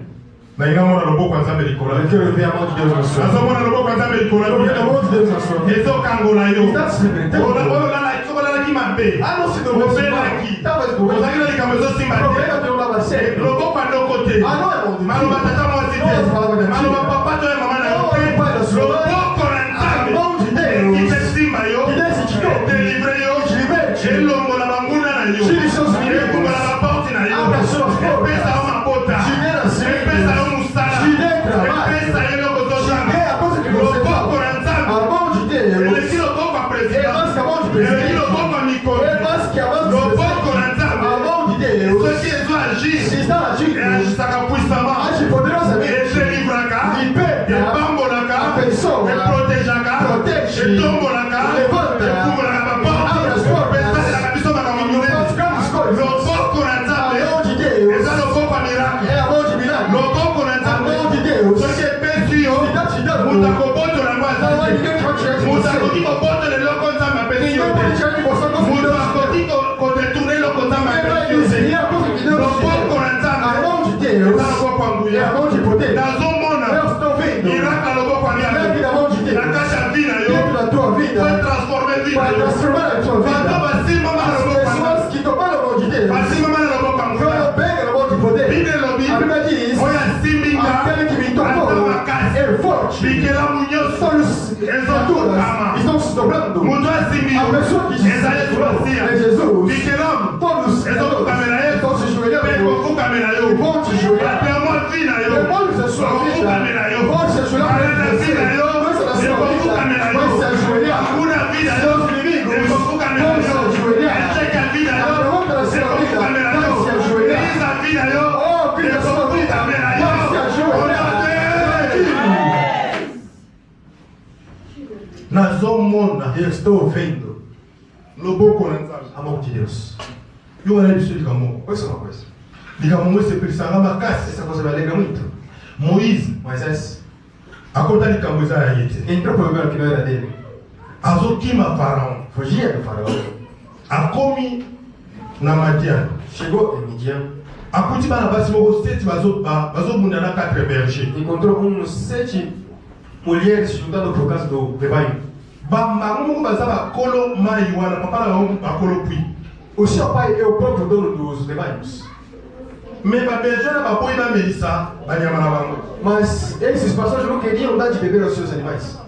nalinga mona loboko ya Nzambe likolo. Eu quero ver a mão de Deus na sua vida. nazomona loboko ya Nzambe likolo. Eu quero ver a mão de Deus na sua vida. ezokangola yo. Está te libertando. soki olalaki mabe Ah, não se dormiu. obelaki Estava doente. ozalaki na likambo O ezosimba te. problema não estava sério. loboko ya ndoko te. Ah, não é mão de maloba Deus. tata mwasi Não é palavra te. da maloba tia. papa to ya mama na yo Não te. é pai da sua mãe. loboko na Nzambe A mão de Deus. ekipesimba yo Que decidou. edelivre yo Te liberte. elongola banguna na yo Tire seus inimigos. efungola baporte na yo Abra suas portas. epesa yo mabota Genera sempre. epesa yo mosala Te dê trabalho. epesa yo eloko tozanga É a coisa que você loboko fala. na Nzambe A mão de eleki Deus loboko ya é president mais que a mão de eleki presidente. loboko ya mikonzi É mais que a mão de loboko na presidente. Nzambe A mão de Deus soki ezo agir se está agindo, eagisaka puissamment age poderosamente. edelivraka Liberta epambolaka a pessoa. eprotejaka Protege. etombolaka Levanta. efungolaka Abre as baporte portas. epesalaka biso makambo monene Faz grandes coisas. loboko na A Nzambe mão de Deus eza loboko ya miracle é a mão de milagre. loboko na A Nzambe mão de Deus soki epesi yo se está te dando. moto akobotola yango Não aza há te ninguém que vai tirar de moto você. akoki kobotola eloko Nzambe apesi yo Ninguém pode te tirar de você. Não moto se akoki kodetourne eloko Nzambe Ninguém vai apesi yo te desviar a coisa que Deus te loboko deu. na A Nzambe mão de Deus eza loboko ya é a nguya mão de poder. nazomona Eu estou vendo. miracle ya loboko ya Milagre miabe da mão de na Deus. kati ya vi na yo Dentro da tua po vida. transforme vi na Para yo transformar a tua bato vida. basimama na As loboko ya pessoas que tomaram a mão de Deus. basimama na loboko ya nguya Quando pega a mão de poder. bible elobi A Bíblia diz. oyo asimbi nga Aquele que me tocou aza makasi é forte. bikelamu nyonso Todas as alturas estão dobrando. Mundo assim, A pessoa que essa é é Jesus. Pequenão. Todos estão se joelhando. E vão te joelhar. Demônios da sua vida vão se ajoelhar. Doença da sua vida vai se ajoelhar. Seus inimigos vão se ajoelhar. A pergunta da sua vida vai se ajoelhar. Oh, filho da sua vida vai se ajoelhar. Eu estou vendo A mão de Deus. olha isso de Camon. Ouça uma coisa. De Camon, você precisa uma casa. Essa coisa me alegra muito. Moisés, Moisés a conta de Cambuza aí. entrou para o lugar que não era dele. A Zotima Faraó. Fugia do faraó. A Comi na Madian. Chegou em Midian. A Kutiba na Basimo, você vazou bunda na 4 berges. Encontrou uns 7 mulheres juntando por causa do rebanho. Mamumu bazaba kolo marihuana, papa na kolo pui. O seu pai é o próprio dono dos rebanhos. Me ba bejona ba boi ba melissa, ba nyamana bango. Mas esses pastores não queriam dar de beber aos seus animais.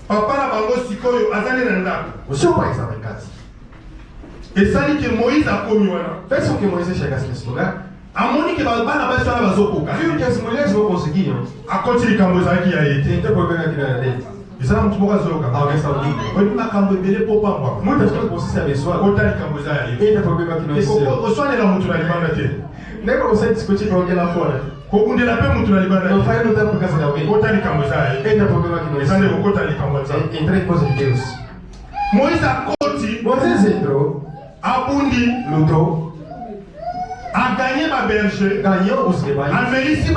Papa na bango sikoyo azali na ndako. O seu pai estava em casa. Esali que Moïse a komi wana. Fez com que Moisés chegasse nesse lugar. Amoni que ba bana ba sala bazokoka. Viu que as mulheres não conseguiam. A konti de Cambuza aqui aí. Entrou por bem aqui na área dele. Isala mtu boka zoka. Alguém estava ali. Oi na kambo bele popa mwa. Muitas coisas você se abençoar. Kota de Cambuza aí. Entra por bem aqui no céu. O sonho na mtu na libanda te. Nem para você discutir com alguém lá fora. Kokunde la pe mtu na libanda. Não vai lutar por causa de alguém. Kota de Cambuza aí. Entra por bem aqui no Isande céu. ko kota de Cambuza. Entra em coisa de Deus. Moïse a koti Moisés entrou, abundi lutou, a gagné ma berger. ganhou os rebanhos. A melisi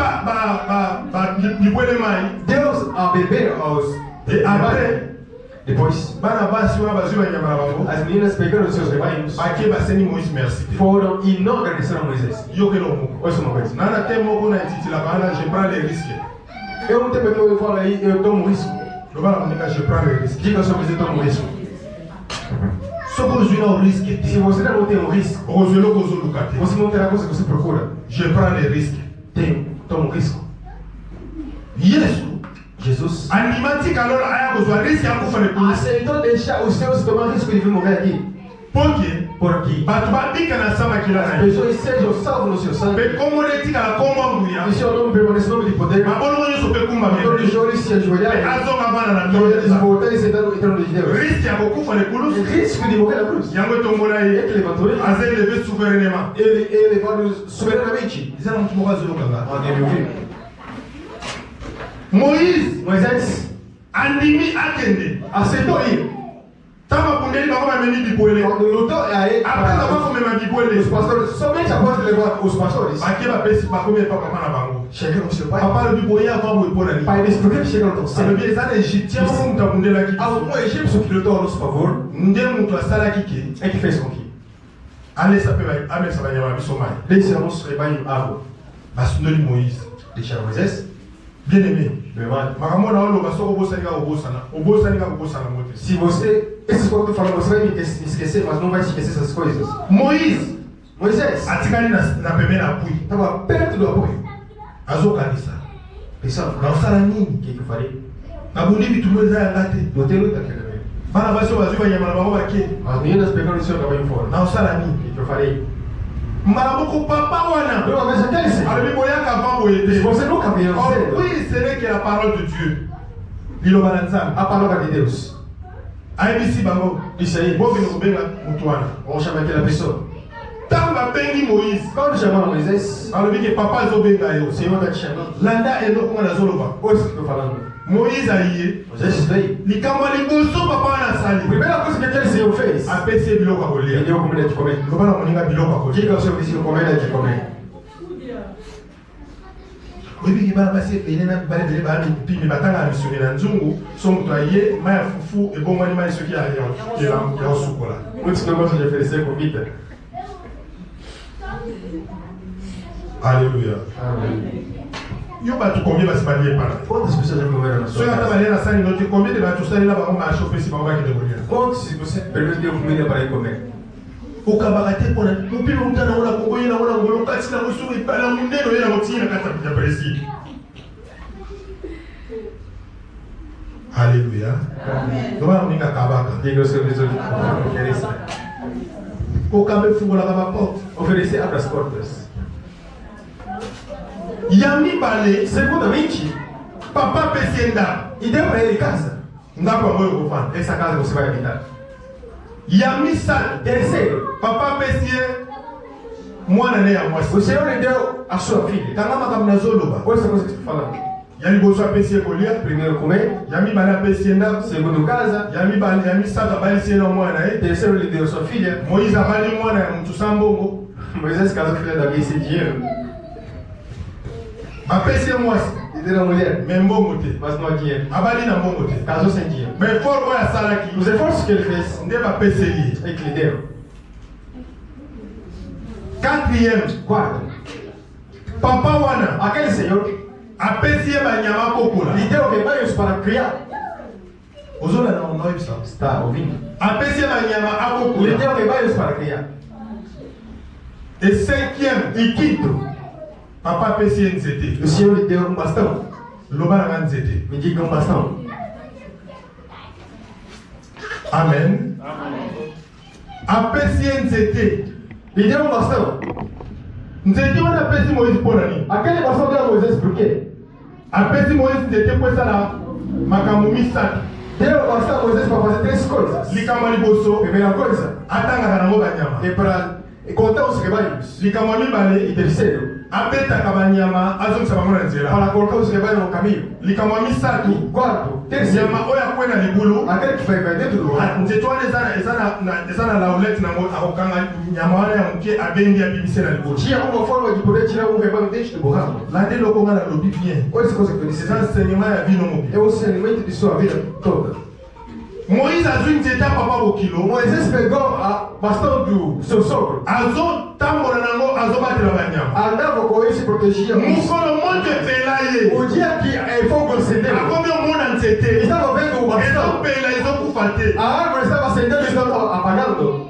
di bwele mai. Deus a beber aos E après, Depois, bana basi wa bazu wa nyamara bango. as meninas pegaram os seus rebanhos, Ake baseni Moïse merci. foram e não agradeceram a Moisés. Yo que no. Ouça uma coisa. Nana tem moko na titila bana, je prends les risques. Eu não tenho que eu falo aí, eu tomo risco. Le bana monika je prends les risques. Diga sobre eu tomo risco. Soko zui na risque. Se você não tem um risco, Ozelo kozo lukate. você não terá a coisa que você procura. Je prends les risques. Toma um risco. Yesu. Jesus Animati kalora aya kozwa risque ya kufa ne polisi. aceitou deixar os seus tomar risco de vir morrer aqui. Porque Porque batu babika na sama as kilana. pessoas sejam salvas no seu sangue. Pe como letika la komo nguya. E seu nome permanece nome de poder. Mabolo nyo so pe kumba Todos os me. jovens se ajoelharem. Azo ngabana na E eles toyo. voltarem sentando em trono de Deus. Risque ya kokufa ne O polisi. risco de morrer na cruz. Yango tombola É ye. que levantou ele. Aze levé souverainement. Ele é levado soberanamente. Izana mtu moko azolo kanga. Alguém me ouviu? Moïse Moisés andimi akende. aceitou ir. Tama bundeli bango bamemi bibwele. Quando lutou, aí Après avoir komema bibwele. os pastores, somente após levar os pastores, Bake bapesi bakomi epa papa na bango. chegaram ao seu pai. Papa lobi boye avant boye mpona O nini. pai disse, por que chegaram tão cedo? alobi eza na égyptien moko moto abundelaki Algum egípcio que lutou a nosso favor nde moto asalaki ke é que fez com que alesa mpe amesa banyama biso mai desse ao nosso rebanho água. basundoli moïse. Deixaram Moisés, bien aimé meu irmão. makambo na oloba soki obosani kaka kobosana mo te. Se você, esses coisas que eu tô falando, você vai me esquecer, mas não vai esquecer essas coisas. moïse Moisés atikali na pembe na pui estava perto do apoio, azokanisa pensando, naosala o nini que eu farei? nabundi bitumbu eza yanga te Não tem luta aqui também. bana basi oyo bazwi banyama na bango bake As meninas pegaram o seu rebanho fora. naosala O nini que eu farei? mbala moko papa wana Uma vez aquele Senhor, alobi boyaka avant boye te. você nunca veio Oh, cedo. oui, ce n'est que la parole de Dieu. Liloba na nzambe. A palavra de Deus. ayebisi bango Isso aí, bokende kobenga moto wana vamos chamar aquela pessoa. ntango babengi moïse Quando chamaram Moisés, balobi ke papa azobenga yo o Senhor está te chamando. landa eloko nga nazoloba Ouça o que eu estou falando. moïse aye Moisés veio. likambo ya liboso papa wana A asali primeira coisa que aquele Senhor fez, apesi ye biloko ya ele kolia deu comida de comer. loba na moninga biloko ya kolia Diga ao seu vizinho, comida de comer. oyebiki bana basi ebele na mibale ebele bana pimi batanga ya misuni na nzungu so moto aye mai ya fufu ebongwani mai soki ya kosukola Muitos não gostam de oferecer comida. alleluya Amém. yo bato combien basi balie pana Quantas pessoas já comeram na sua soki ata casa? balie na sani no te combien de bato osalela bango marché opesi bango bakende kolia Quantos se você permitiu comida para ir comer? okabaka te mpona mopimi outa nango na kongo ye nango na ngolo kati nango soki epala mondelo ye nango tingi na kati ya presi Alléluia. Doma ninga kabaka. Diga seu visor ofereça. Okabe fungola kama porte. Oferecer abre as portas. Yami bale. Segundamente, Papa pesienda. e deu para ele casa. Ndako moyo kofana. Essa casa você vai habitar. Yami sal. Terceiro, Papa pesie. Mwana ne ya mwasi. o Senhor lhe deu a sua filha. Tanga makamna zoloba. Olha essa coisa que estou falando. Yali boso apesie kolia. Primeiro comer, Yami bale apesienda. segundo casa, Yami bale yami saka bale siena mwana eh. terceiro lhe deu a sua filha. Moïse abali mwana ya mtu sambongo. Moisés casou a filha de alguém sem dinheiro. Apesie mwasi. E deu a mulher, Me mbongo te. mas não há dinheiro. Abali na mbongo te. Casou sem dinheiro. Mais fort oya salaki. Os esforços que ele fez, Nde bapeseli. é que lhe deu. Quatrième. Quarto, Papa wana. aquele Senhor Apesi ye banyama kokola. lhe deu rebanhos para criar. Ozola na onoyebisa. Está ouvindo? Apesi ye banyama Lhe akokola. deu rebanhos para criar. Et cinquième. E quinto, Papa apesi ye nzete. o Senhor lhe deu um bastão. Loba na nga nzete. Me diga um bastão. Amen. Apesi ye nzete. Lhe deu um bastão. Nzete wana apesi Moïse mpona nini? Aquele bastão deu a Moisés por quê? Apesi Moïse nzete mpo esala makambo misato. Deu o bastão a Moisés para fazer três coisas. Likambo ya liboso Primeira coisa, atangaka nango banyama. é para contar os rebanhos. Likambo ya E mibale terceiro, abetaka banyama azongisa bango na nzela. para colocar os rebanhos no caminho. Likambo ya misato E quarto, terceiro, nyama oyo akwena libulu. aquele que vai dentro do ar. nzete wana eza na laulete nango akokanga nyama wana ya moke abendi abimisi na libulu. Tinha uma forma de poder tirar um rebanho dentro do borrado. lande eloko nga nalobi bien. Olha essa coisa que eu disse. eza enseignement ya bino mobi. É o ensinamento de sua vida toda. Moïse azwi nzete ya papa bokilo. Moisés pegou a bastão do seu sogro. azotambola nango azobatela banyama. Andava com ele e se protegia. mokolo moto epela ye. O dia que fogo acendeu, akomi omona nzete estava vendo o bastão. ezopela ezokufa te. A árvore estava acendendo e estava apagando.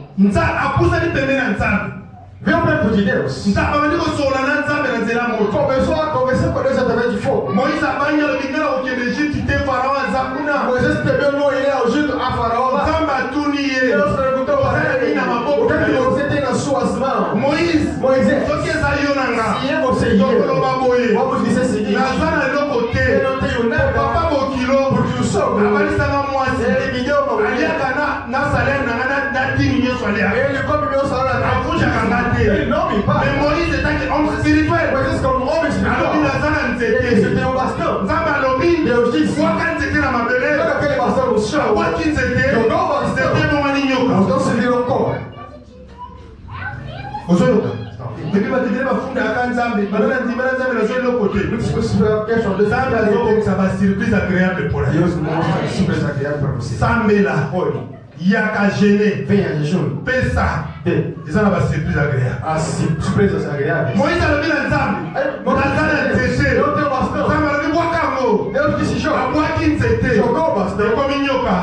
apusani pembeni ya nzambe. Veio perto de Deus. babandi kosola na nzambe na nzela moto. Começou a conversar com Deus através de fogo. moïse abangi alobi nga na kokende egypte te farao aza kuna. Moisés temeu não ir ao Egito a Faraó lá. nzambe atuni ye. Deus perguntou para ele: o que é que você tem nas suas mãos? moïse Moisés, soki eza yo na nga se é você e eu, tokoloba boye vamos dizer o seguinte: naza na eloko eu te. não tenho papa nada, bokilo porque o sogro, abalisanga mwasi ele me deu uma mulher. aliaka na salere na nga natini nyonso aliaka. Ele come meu salário. avunjaka nga te. Ele não me mais paga. moïse etaki homme spirituel. Moisés, como um homem alobi espiritual, naza na ele nzete. tem um bastão. nzambe alobi Deus disse: waka nzete na mabele. pega aquele bastão no chão. abwaki nzete Jogou o bastão. nzete ebongani Os nyoka. dois se viram como? ozoyoka epi batekele bafundaka nzambe banana ndima na nzambe nazwa eloko te. Muitas pessoas questionam Deus. nzambe azobongisa basurprise agréable mpona yo. Deus mostra surpresa agréable para você. sambela Olhe, yaka gene venha em jejum. pesa Dê eza na basurprise agréable. as surpresas agréables. moïse alobi na nzambe naza na nzete. Eu tenho bastão. nzambe alobi bwakango Deus disse: joga. abwaki nzete Jogou o bastão. ekomi nyoka.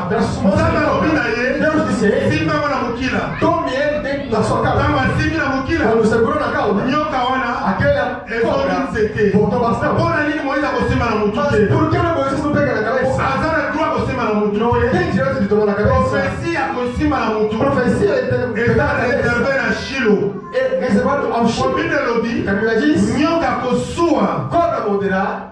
nzambe alobi na ye Deus disse: ei, simbango na mokila. tome ele dentro da sua casa. ntango asimbi na mokila Quando segurou na cauda, nyoka wana aquela ezomi cobra nzete. voltou bastão. mpona nini moïse akosimba na motu Mas te? por que Moisés não pega na cabeça? aza na droit kosimba na motu Não te. tem direito de tomar na cabeça. profesi akosimba na motu Profecia é eza pegar na cabeça. reserve na shilo. É reservado ao Chico. bible elobi A Bíblia diz: nyoka akosuwa cobra moderar,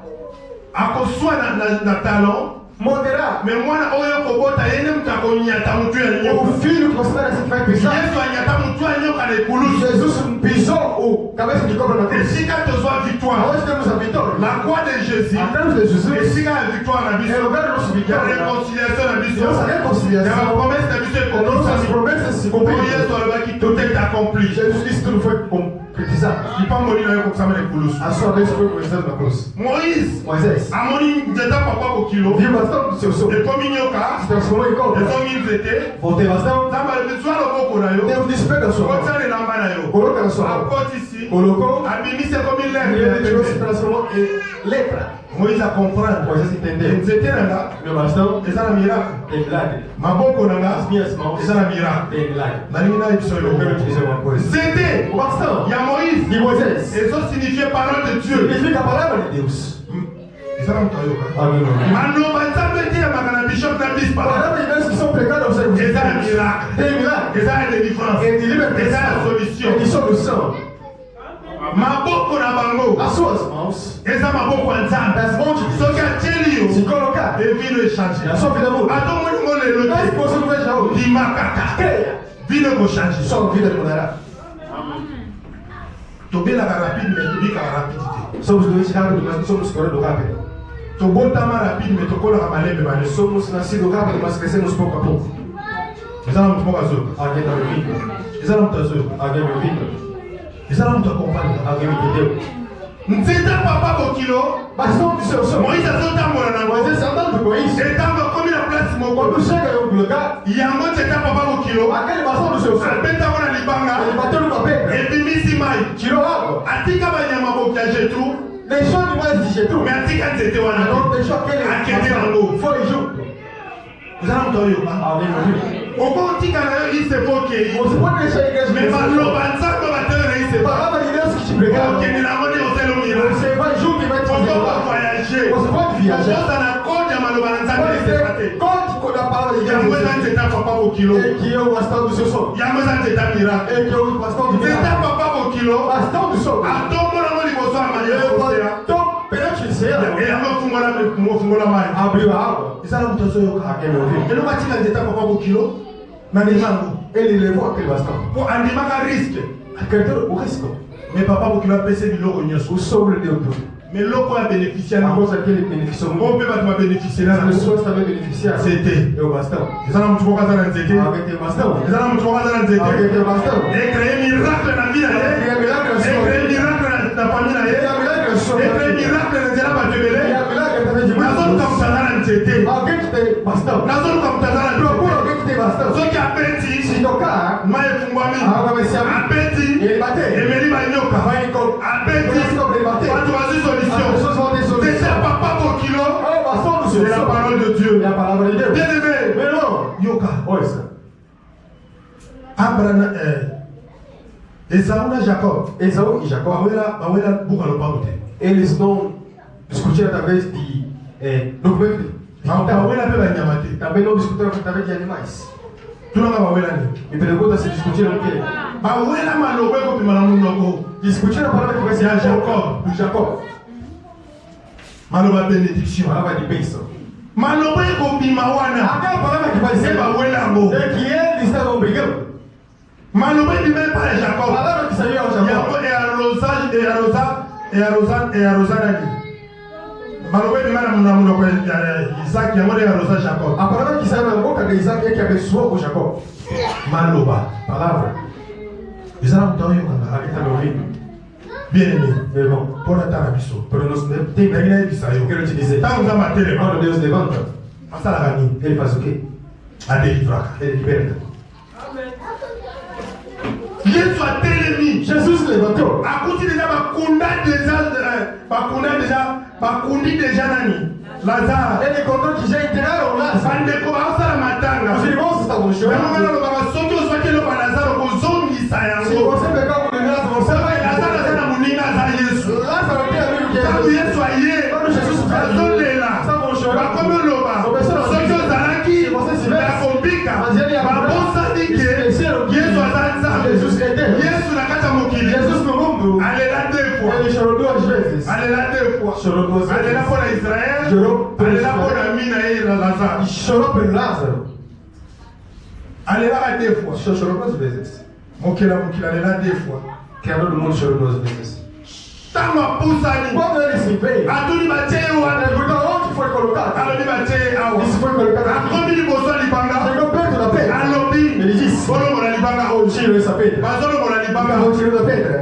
na talon. moderar. me mwana oyo kobota ye nde moto akonyata motu ya O nyoka. filho que você vai nascer que vai pisar. yesu anyata motu ya nyoka na ekulusu. Jesus pisou o cabeça de cobra na cruz. esika tozwa victoire. Hoje temos a vitória. la croix de jésus A cruz de Jesus esika ya victoire na é o biso. lugar da nossa ya vitória. réconciliation na biso. Nossa ya reconciliação. bapromese na biso As nossas ekomisami. promessas se po cumpriram. yesu alobaki tout est accompli. Jesus disse: tudo foi concretizado. lipamboli na yo kokosama na ekulusu. A sua vez foi começando na cruz. moïse Moisés amoni nzeta papa bokilo viu bastão do seu sogro, ekomi nyoka se transformou em cobra. ezomi nzete. Voltei bastão. nzambe alobi zwa loboko na yo Deus disse: pega a sua mão. kotia elamba na yo Coloca na sua mão. akotisi Colocou. abimisi ekomi E ele tirou, se lembe. transformou em lepra. moïse acomprendre Moisés entendeu. nzete na nga Meu bastão eza na miracle. tem milagre. maboko na nga As minhas mãos eza na miracle. tem milagre. nalingi na biso Eu quero te dizer uma coisa. nzete O bastão ya moïse de Moisés ezosignifier parole de dieu. significa a palavra de Deus. ezala moto ayoka Amen. maloba nzambe eteyamaka na bishop na bispa Whatever events qui sont fréquents dans cette eza ya miracle des miracles, eza ya délivrance et des libertés, eza ya solution et des solutions. maboko na bango As suas mãos, eza maboko ya nzambe das mãos de Deus, soki atieli se yo colocar evino echange na sua vida muda. atomoni ngo lelo Mas se te você não veja hoje, ndima kaka creia, vino ekochange sua vida mudará. tobelaka rapide mais tobikaka rapide te Somos doentes rápidos, mas não somos correndo rápido. tobotama rapide mais tokolaka malembe malembe Somos nascidos rápido, mas crescemos pouco a pouco. eza na moto moko azoyoka Alguém está me ouvindo? eza na moto azoyoka Alguém me ouvindo? eza na moto akompane Alguém me entendeu? nzeta papa bokilo Mas não do seu sonho. moïse azotambola nango Mas esse andando com isso, etango akomi na place moko quando chega em um lugar, yango nzeta papa bokilo aquele bastão do seu sonho, abetango na ele libanga bateu numa pedra, ebimisi mai tirou água, atika banyama boki ya jetru deixou animais de Jetro, mais atika nzete wana não deixou aquele akende nango foi junto. eza na moto oyoka Alguém me ouviu? okotika na yo isepokei Você pode deixar a igreja mais maloba nzambe batelo na isepa palavra de Deus que te pregar. okende nango nde oselo miracle Você vai junto e vai te fazer okoka lá. voyage Você pode viajar. okoza na kode ya maloba na nzambe na Pode isepa ter te código da palavra de yango eza Deus. nzeta papa bokilo É que é o bastão do seu sonho. yango eza nzeta miracle É que é o bastão de nzeta Deus. papa bokilo Bastão do sonho. atombolango liboso ya maria É o kosea bastão perante o céu. eyango ofungola mai Abriu a água. eza na moto azoyoka Alguém me ouviu? eloko atika nzeta papa bokilo na limango Ele levou aquele bastão. mpo andimaka riske Acreditou o risco. mais papa bokilo apesi biloko nyonso O sogro deu tudo. mais loko ya bénéficie A yango coisa que ele beneficiou mpo muito. mpe bato babénéficie na As yango pessoas também beneficiaram. nzete É o bastão. eza na motu moko aza na nzete Alguém tem bastão? eza na motu moko aza na nzete Alguém tem bastão? ecreye miracle na vie na ye Cria milagre na sua ecreye vida. miracle na famille na ye Cria milagre na sua ecreye vida. miracle na nzela bato ebele Cria milagre também de nazoluka muitos. moto aza na nzete Alguém que tem bastão. nazoluka moto aza na Procura nzete alguém que tem bastão. soki abeti Se tocar, mai efungwami a água vai se abrir. abeti Ele bater. emeli banyoka Vai encontrar. abeti Vai bater. bato bazwi As solution pessoas vão ter c'est solução. ça papa bokilo É o bastão do seu c'est la sonho. parole de Dieu É a palavra de Deus. bien aimé Meu irmão, yoka ouça. abraham Esaú na Jacob Esaú e Jacó, bawela buka lopango te eles não discutiram através de documentos. bawela mpe banyama te Também não discutiram através de animais. tunanga bawela nini Me pergunta se discutiram o quê? bawela maloba ekopima na monoko Discutiram a palavra que vai ser Ya Jacob. do Jacó. maloba bénédiction Palavra de bênção. maloba ekopima wana Aquela palavra que vai se ser bawela yango é que eles estavam brigando. maloba ebima epa ya A Jacob palavra que saiu ao Jacó. yango earosa nani maloba ebima na monoko ya Isaac yango nde earosa Jacob A palavra que saiu na boca de Isaac é que abençoou o Jacó. maloba Palavra. eza na moto oyokanga Alguém está me ouvindo? bien aimé Meu irmão, mpo na tala biso para nós ndenge nayebisa yo eu quero te dizer. ntango nzambe atelema Quando Deus levanta, asalaka nini ele faz o quê? adelivraka Ele liberta. yesu atelemi Jesus se levantou. akuti deja bakundi deja nani lazare Ele encontrou que já enterraram Lázaro. bandeko baosala matanga Os irmãos estavam yango ngana chorando. lobaka soki ozwaki eloko ya lazare okozongisa Se yango você pegar o de Lázaro, você vai. lazare aza na moninga aza yesu Lázaro tem amigo que ntango é yesu aye Quando Jesus bazolela estavam chorando. bakomi oloba soki ozalaki na kobika babosani ke yesu aza nzambe yesu na kati ya mokili Jesus no mundo, alela deux fois ele chorou 2 vezes. alela deux fois Chorou 2 alela vezes. mpo na israel Chorou por alela mpo Israel. na mi na ye na lazare E chorou por Lázaro. alelaka deux fois Só chorou 2 vezes. mokili alela deux fois Criador do mundo chorou 2 vezes. ntango apusani Quando ele se veio, atuni batie ye wana perguntou onde foi colocado. alobi batie ye awa Isso foi colocado aqui. akomi liboso ya libanga Chegou perto da pedra. alobi Ele disse: bolongola libanga oyo tira essa pedra. bazolongola libanga Não tirou da pedra.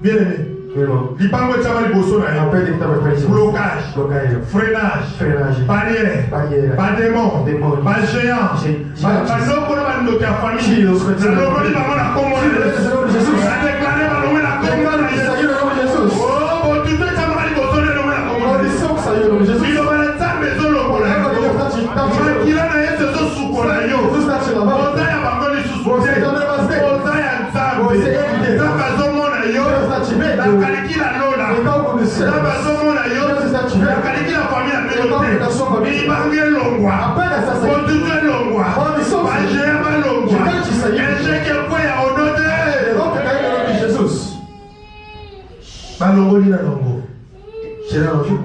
bien aimé Meu irmão, libango etiama liboso na a yo pedra que estava perto de blocage Bloqueio. freinage Freinage. barrière Barrière. badémon Démon. bagéant Géant. baloko na bandoki ya famille Tire os petits. nalongoli bango na kombo na Tire os yesu petits de Jesus. nadeklare balongwe na kombo na Isso yesu aí no nome de Jesus. botuto etiamaka liboso na elongwe na kombo na yesu Maldição que saiu no nome de Jesus. liloba na nzambe ezolokola yo makila na yesu ezosukola yo Jesus está te lavando. oza ya bango lisusu Você te não é mais dele. oza ya nzambe Você é de Deus. nzambe azomona yo Deus está te vendo. nakaliki na lola Em cálculo do céu. nzambe azomona yo Deus está te vais. akaliki na famille na Et donc, dans son bino famille. te ibangi elongwa Après, à ça, kotutu elongwa Oh, mais ça, c'est- bagea balongwa Quand il s'agit- échec ekweya ono Et te donc, quand il est de Jésus, balongoli na longo j'ai l'envie.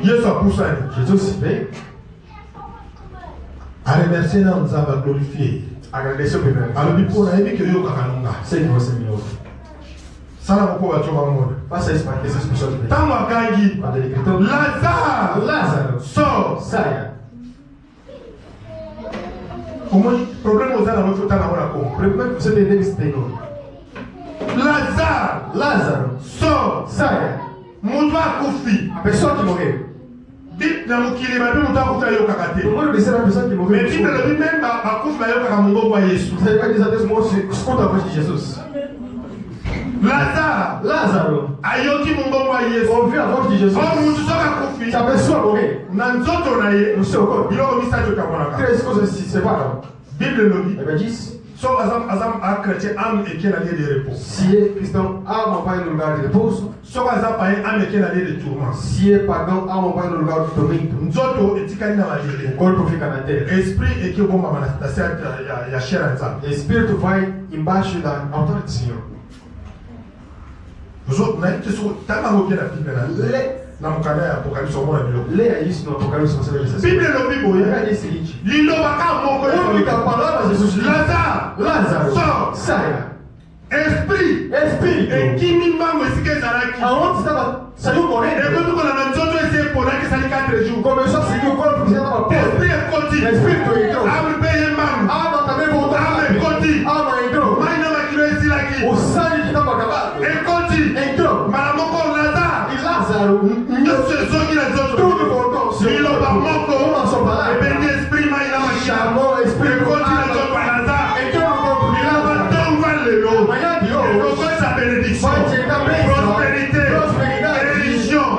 yesu apusani Jésus s'y fait. aremercie na nzambe aglorifie Agradecer au Père. alobi mpo nayebi ke oyokaka nonga C'est que vous aimez. sala moko bato bamona Pas ça, c'est pas quelque chose de spécial. ntango akangi Pas de l'écriture. lazare Lazare. sort Ça, y a. omoni problème oza nango fo tanga mona kongo Le problème, vous êtes des démisténaux. lazare Lazare. sort Ça, y a. moto akufi Personne qui mourrait. na mokili babi moto akufi ayokaka te Le monde disait la personne qui mais mourrait. bible elobi meme bakufi bayokaka mongongo ya yesu Vous savez pas des adresses, moi, je compte à voix de Jésus. lazare Lazare. ayoki mongongo ya yesu On vit à voix de Jésus. o motu soki akufi Ça personne mourir. na nzoto na ye Nous sommes encore. biloko misato ekamonaka Qu'est-ce que c'est pas? bible elobi Eh bien, 10. so aza chrétien ame eke na lieu de repos Si est Christian, âme en pas un lugar de repos. soki aza payen ame eke na lieu de tourment Si est pagan, âme en pas un lugar de tormento. nzoto etikali na malele O corpo fica na terra. esprit eke obombama na se ya chair ya nzambe Espírito vai embaixo da altar do Senhor. nayebi te soko tanga yango oke na bible na mokanda ya apocalypse omona biloko Leia isso no Apocalipse, você vai ver. bible elobi boye Olha o seguinte. lilobaka moko A única palavra de Jesus diz: lazare Lázaro, sort saia. esprit Espírito, ekimi mbango esika ezalaki aonde estava, saiu morrendo. ekotokola na nzoto esi eponaki esali 4 jours Começou a seguir o corpo que já estava podre. esprit ekoti Espírito entrou. ame mpe ye mbango Alma também voltou. ame ekoti Alma entrou. mai na makilo esilaki O sangue que estava acabado ekoti entrou. mbala moko lazare E Lázaro, nyonso ezongi na nzoto tudo voltou ao seu liloba corpo. moko Uma só palavra. ebendi esprit mai na makila Chamou o Espírito ekoti na nzoto ya lazare entrou no corpo de liloba Lázaro. ntongo ya lelo Amanhã de hoje, ekokwesa bénédiction vai te dar bênção, prospérité prosperidade, guérison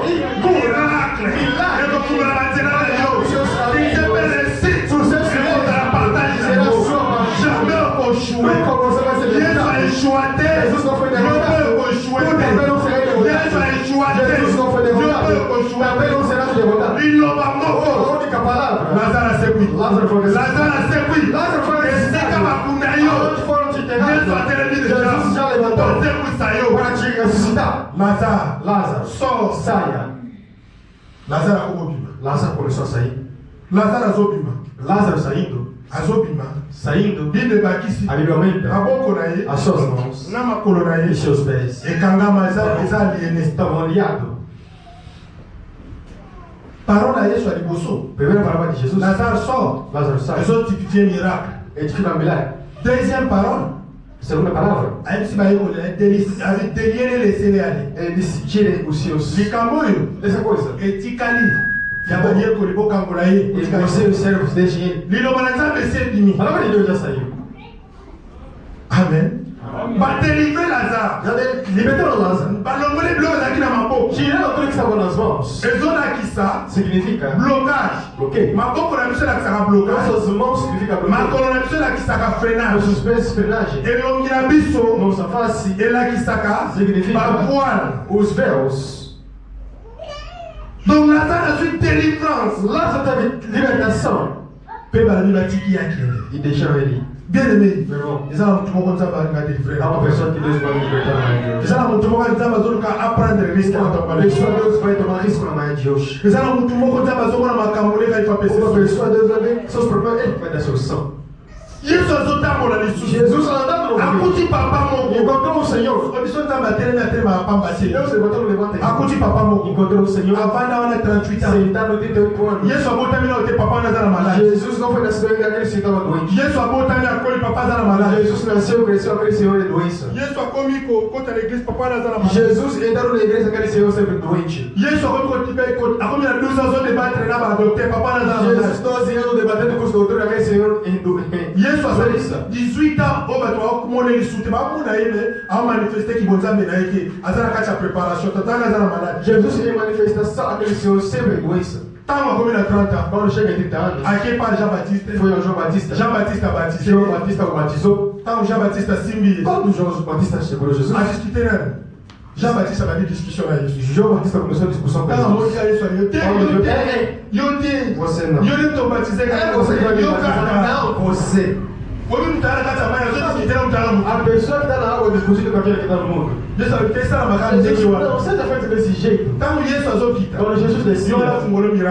miracle milagre, ekokungala banzela na yo seus caminhos, isepelesi sucesso ekozala partage na será yo sua parte. jamais okoshue Nunca você vai ser yesu derrotado. aeshua te Jesus não foi yo mpe derrotado. okoshue Tu te também não será yesu derrotado. aeshua te Jesus não foi yo mpe derrotado. okoshue Também não te será derrotado. liloba A moko única palavra. lazare asekwi Lázaro foi lazare asekwi Lázaro foi esika bakunda yo Aonde foram te enterrados? yesu atelemi Jesus já deja levantou osekwisa yo para te ressuscitar. lazare Lázaro, sort saia. lazare akobobima Lázaro começou a sair. lazare azobima Lázaro saindo, azobima saindo, bible ebakisi a Bíblia aumenta maboko na ye as suas mãos na makolo na e ye seus pés ekangama eza aliene estavam aliados. parole ya yesu ya liboso Primeira palavra de Jesus, lazare sort Lázaro sai. ezotypifie miracle Edifica um milagre. deuxième parole Segunda palavra, ayebisi bayekoli deliene lesele ale eles tirem os seus. likambo oyo Dessa coisa. etikali ya bayekoli bokangola ye E você e os servos deixem ele. liloba na nzambe esi ebimi A palavra de Deus já saiu. amen badelivre lazare Já libertaram Lázaro. balongoli biloko ezalaki na maboko Tiraram tudo que estava nas mãos. ezolakisa Significa blocage bloqueio. maboko na biso elakisaka blocage Nossas mãos significa bloqueio. makolo na biso elakisaka freinage Nossos pés, frenagem. elongi na biso Nossa face elakisaka significa bavoile os véus. donc lazare azwi délivrance Lázaro teve libertação mpe balobi batiki akende e deixaram ele. bien aimé Meu irmão, eza na motu moko nzambe alinga délivre há uma pessoa que Deus vai libertar na manhã de hoje. eza na motu moko nzambe azoluka apprendre risque Uma atambaleki pessoa Deus vai tomar risco na manhã de hoje. eza na motu moko nzambe azomona makambo leka ifa pese Uma pessoa Deus vai ver seus problemas, ele vai dar solução. yesu azotambola lisusu Jesus andando no caminho, akuti papa moko encontrou o Senhor. biso nzambe atelemi atelema apamba te Deus levantou, levanta ele. akuti papa moko Encontrou o Senhor. avanda wana 38 ans Sentado 38 anos. yesu abotami na ote papa wana aza na malade Jesus não foi nascido ainda aquele senhor estava doente. yesu abotami akoli papa aza na malade Jesus nasceu, cresceu, aquele senhor é doença. yesu akomi kokota na église papa wana aza na malade Jesus entrou na igreja, aquele senhor sempre doente. yesu akomi na 12 ans azodebatre na badokter papa wana aza na Jesus, malade 12 anos debatendo com os doutores, aquele senhor é doente. yesu azali 18 ans oyo bato bakomona lisu te bamona ye me amanifeste kibonzambe na ye te aza na kati ya préparation tatanga aza na malade Jesus em manifestação, aquele senhor sempre é doença. ntango akomi na 30 ans Quando chega em 30 anos, ake pa jean baptiste foi ao João Batista. jean baptiste abaptise João Batista o batizou. ntango jean baptiste asimbi ye Quando João Batista chegou a Jesus, adiskute nani Jean-Baptiste a dit discussion là. Jean-Baptiste a commencé à discussion Quand on dit à l'histoire, yo Você não. te baptisé Você que vai me batizar? Não, você. A pessoa que está na água discutindo com aquele que está no mundo. Não, você já fez desse jeito. Quando Jesus desceu,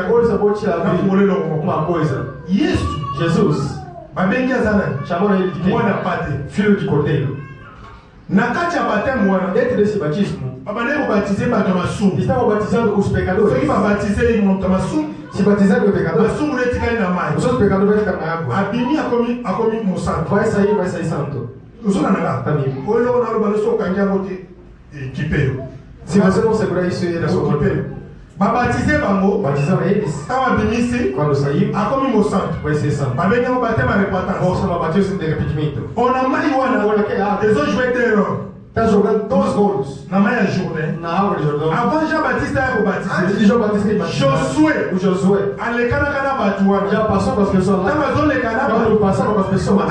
coisa boa te abrir uma coisa. Jesus chamou ele de quem? Filho de cordeiro. Dentro desse batismo, estavam batizando os pecadores. Se batizar o pecador, os outros pecadores vão ficar na água. Vai sair santo. Se você não segurar isso, ele é sua cordeiro. Batizaram eles. Quando saiu, vai ser santo. Vão chamar batismo de arrependimento. Olha que água. Está jogando 2 golos na água de Jordão. Antes de João Batista o Josué já passou com as pessoas lá. Quando passava com as pessoas,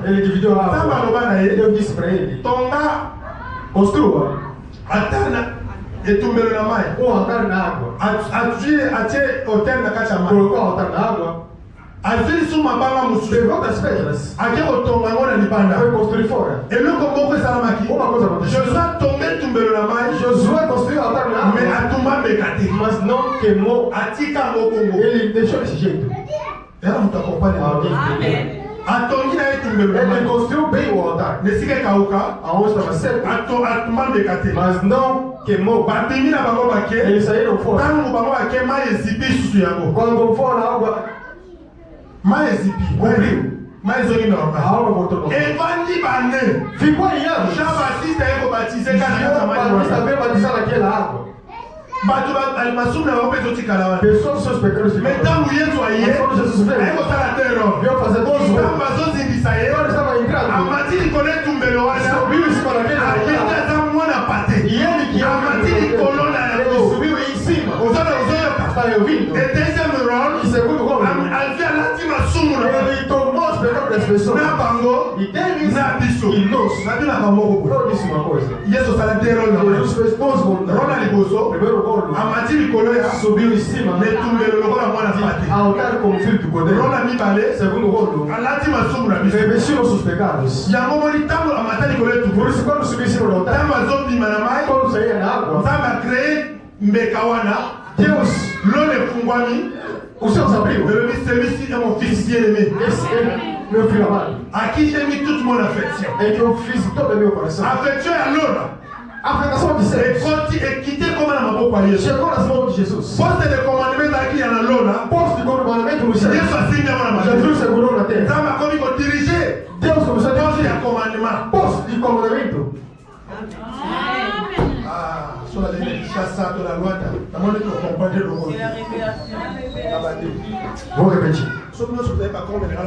ele dividiu a água. Eu disse para ele: construa um altar na água. Colocou o altar na água. Pegou outras pedras. Foi construir fora. Uma coisa aconteceu. Josué construiu o altar na água, mas não queimou. Ele deixou desse jeito. Amém. Ele construiu bem o altar. Aonde estava seco, mas não queimou. Eles saíram fora. Quando foram na água, cobriu. A água voltou no ficou em anos. Jean-Baptiste veio batizar naquela água. Pessoas dos seus pecados ficaram. Mas quando Jesus veio fazer 2 gols. Quando estava entrando, subiu em cima daquele altar. E ele que ele subiu em cima. Está ouvindo? E segundo gol, ele tomou os pecados das pessoas. E deles e nós. Eu disse uma coisa. Jesus fez 2 gols. Primeiro gol, subiu em cima. Altar como filho do cordeiro. Segundo gol, revestiu nossos pecados. Por isso, quando subiu em cima do altar, quando saía na água, Deus os seus abriu. Celui-ci est mon fils bien-aimé. Esse é meu filho amado. À qui j'ai mis toute mon affection. É que eu fiz todo o meu coração. Affection é lona. A afetação de ser. E quitter como na mão para Jesus. Chegou nas mãos de Jesus. Poste de commandement aqui na lona. Poste de commandamento no céu. Jesus assim na mão. Jesus segurou na terra. Ça m'a commis pour diriger. Deus começou a dirigir. Poste de commandement. Poste de commandamento. Sur la ligne chasse de la loi, la monnaie que vous comprenez le rôle. Vou repetir. Sauf que vous n'avez pas compris, mais là,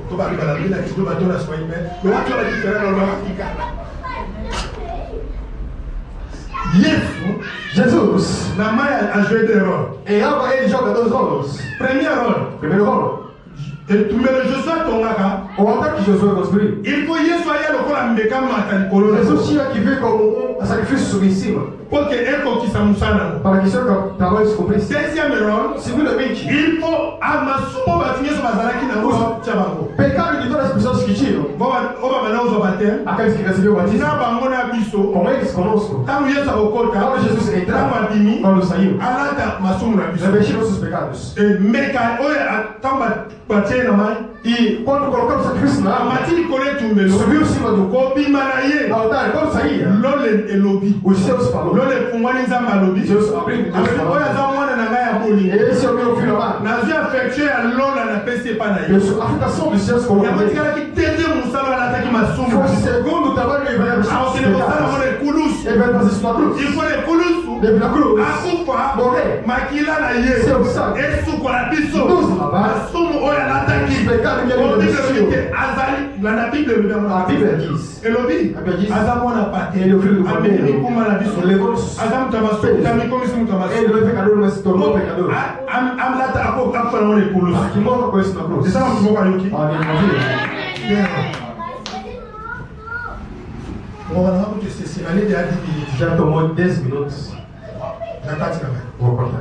tu vas arriver à la ville, tu vas donner la soirée, mais le roi, tu vas différer dans le Afrique. Jesus, la main a joué 2 rôles. Em água ele joga 2 rolos. Primeiro rolo. Et tu mets le Josué ton gars. O altar que Josué construiu. Il faut y soyer le corps à Mekama à Nicolas. Jesus tinha que vir como sacrifício subir em cima. Porque ele conquista Musana. Para que seu trabalho se cumprisse. Deuxième rôle. Segundamente, il faut amasumo batinho sobre Bazaraki na rua Chabango. Pecado de todas as pessoas que tiram. Oba mana uso bater. Aqueles que receberam o batismo. Na bango na biso. Com eles conosco. Quando Jesus okota. Quando Jesus entrava. Quando saiu. Alata masumo na biso. Revestiu nossos pecados. E meka oya tamba bater na mãe. E quando colocamos o sacrifício na água, subiu em cima do corpo e altar. Quando saía, os seus falou. Deus abriu. Esse é o meu filho amado. A afetação dos seus como foi o segundo trabalho que ele vai fazer. Ele vai fazer isso na cruz. Deve na cruz. Morrer. Seu sangue. Nos lavar. Pecado que ele mereceu. A Bíblia diz. Ele é o filho do cordeiro. Ele levou os pesos. Ele não é pecador, mas se tornou pecador. Que morra com isso na cruz. Amém. On va te cesser l'année de 10 minutes. Já tomou 10 minutos. La carte quand même. Vou cortar.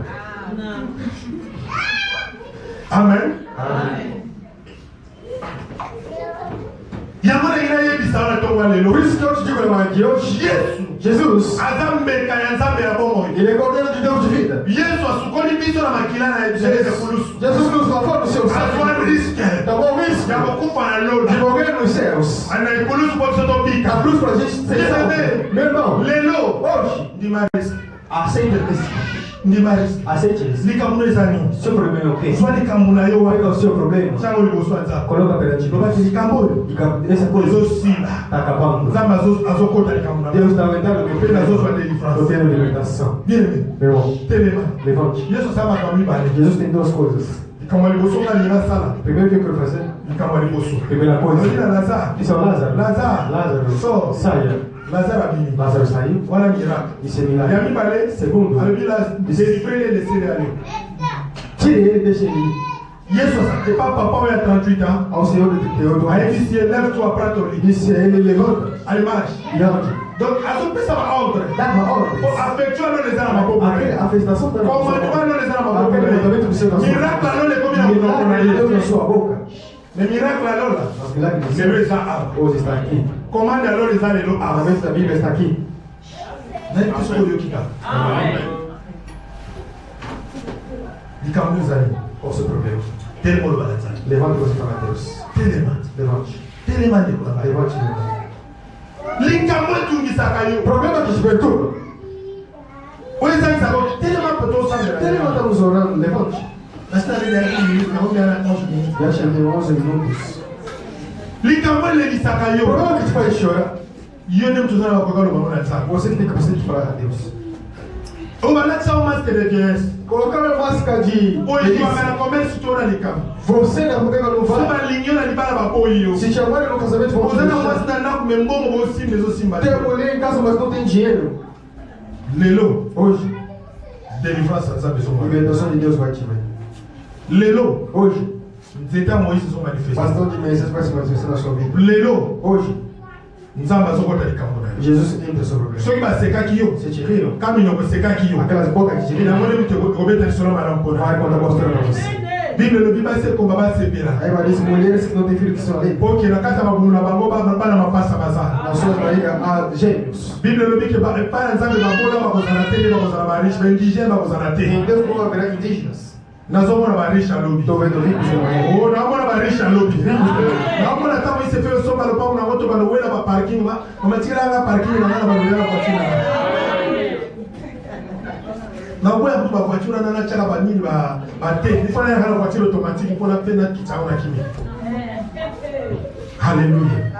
Amen. Amém. Yamana ina yebisa wana tonga lelo. Por isso que eu te digo na manhã de hoje, Jesus, Azambe kayanzambe ya bomo. Ele é Cordeiro de Deus de vida. Yesu asukoli biso na makila na ebisele kulusu. Jesus nos lavou no seu Azwa sangue. riske. Tomou o risco Ya bokufa na lola. de morrer nos céus. Ana ikulusu kwa A topika. cruz pra gente ser salvo. Meu irmão, Lelo. hoje, Ndima riske. aceita esse. Ndima riske. Aceite esse. Likamuno ezani. Seu problema é o quê? Swali kamuna yo Pega wa. o seu problema, Chango liboso anza. coloca perante Loba Deus. tilikambo. E essa coisa Ezosila. está acabando. Nzambe azokota likamuna. Deus está aumentando o meu Pena perdão. zozwa deliverance. Eu tenho libertação. Bien aimé. Meu irmão, Telema. levante. Yesu sama kami bale. Jesus tem duas coisas. Likamwa liboso kalina sala. Primeiro que eu quero fazer, Likamwa liboso. primeira coisa, Olina Lazare. isso é o Lázaro. Lazare. Lázaro, So. saia. Lazare abimi. Lázaro saiu. Wana miracle. Isso é Ya milagre. mibale. Segundo, Alobi la délivrer les laisser aller. tire ele, deixa ele ir. Yesu c'est pas papa où il y a 38 ans. Ao Senhor de 38 A anos. dit lève-toi prends ton lit. Disse a ele, levanta Allez marche. e ande. Donc azopesa ba ordre. Dava ordens. Affectueux non les ana maboko. A festação está na sua Commandement boca. non les ana maboko. Aquele mandamento do Senhor na sua Miracle boca. non les komi na monoko na Milagre de Deus na ye. sua boca. Mais miracle alors là. Os milagres do C'est le Senhor ça. hoje está aqui. Commande alors les ana O lo a. mandamento da Bíblia está aqui. Nani kiso yo kika. Likamwe zali. Qual o seu problema? Telemo lo balanza. Levante você para Deus. Telema. Levante. Telema de ko ba. Levante, meu irmão. Likamwe tungisaka yo. Problema que te perturba. Oeza isako telema poto sangela. Ele não está nos orando. Levante. Mas tá ali na minute, na outra 11 minutes. Já chegou 11 minutos. Likamwe le lisaka O yo. problema que te faz chorar. Yo nem tuzana wa kokalo ba mona tsako. Você que tem capacidade de falar a Deus. O ba natsa o masque de vieillesse. Colocar a máscara de Oye tu velhice. akana commerce tora likam. Você na boca não Fa vai. ba linyo na libala ba boyo. Se chamarem no casamento, vão te Ozana deixar. mwasi na ndaku membongo bo simba ezo simba. Tem mulher em casa, mas não tem dinheiro. Lelo Hoje, délivrance za besoin. a libertação de Deus vai te ver. Lelo Hoje, nzeta Moïse zo manifester. bastão de meses vai se manifestar na sua vida. Lelo Hoje, nzamba zo kota likambo na yo. Jesus entra sobre o problema. Soki ba sekaki yo. Você te riram? Kami no sekaki yo. Aquelas bocas que te Ina riram, mone mute obeta lisolo mala vai mpona. contar mostrando pra você. Bible lo biba se komba ba sepela. Aí vai dizer, mulheres que não têm filho que são ali. Porque na kata mabumu na bango bana mapasa baza. Nas suas barrigas há gêmeos. Bible lobi ke para nzambe babola bakozala te bakozala bariche baindigene bakozala te. Em Deus não haverá indígenas. nazomona bariche alobi Estou vendo ricos no mundo. o naomona bariche alobi naomona ntango isefe osomba lopango nango to balowela baparking bamatikilanga parking na ngana baloyaka voiture naboya kutu bavoiture wana natiaka banini bate ifana yaka na voiture automatique mpona mpe nakityango na kimi Alléluia.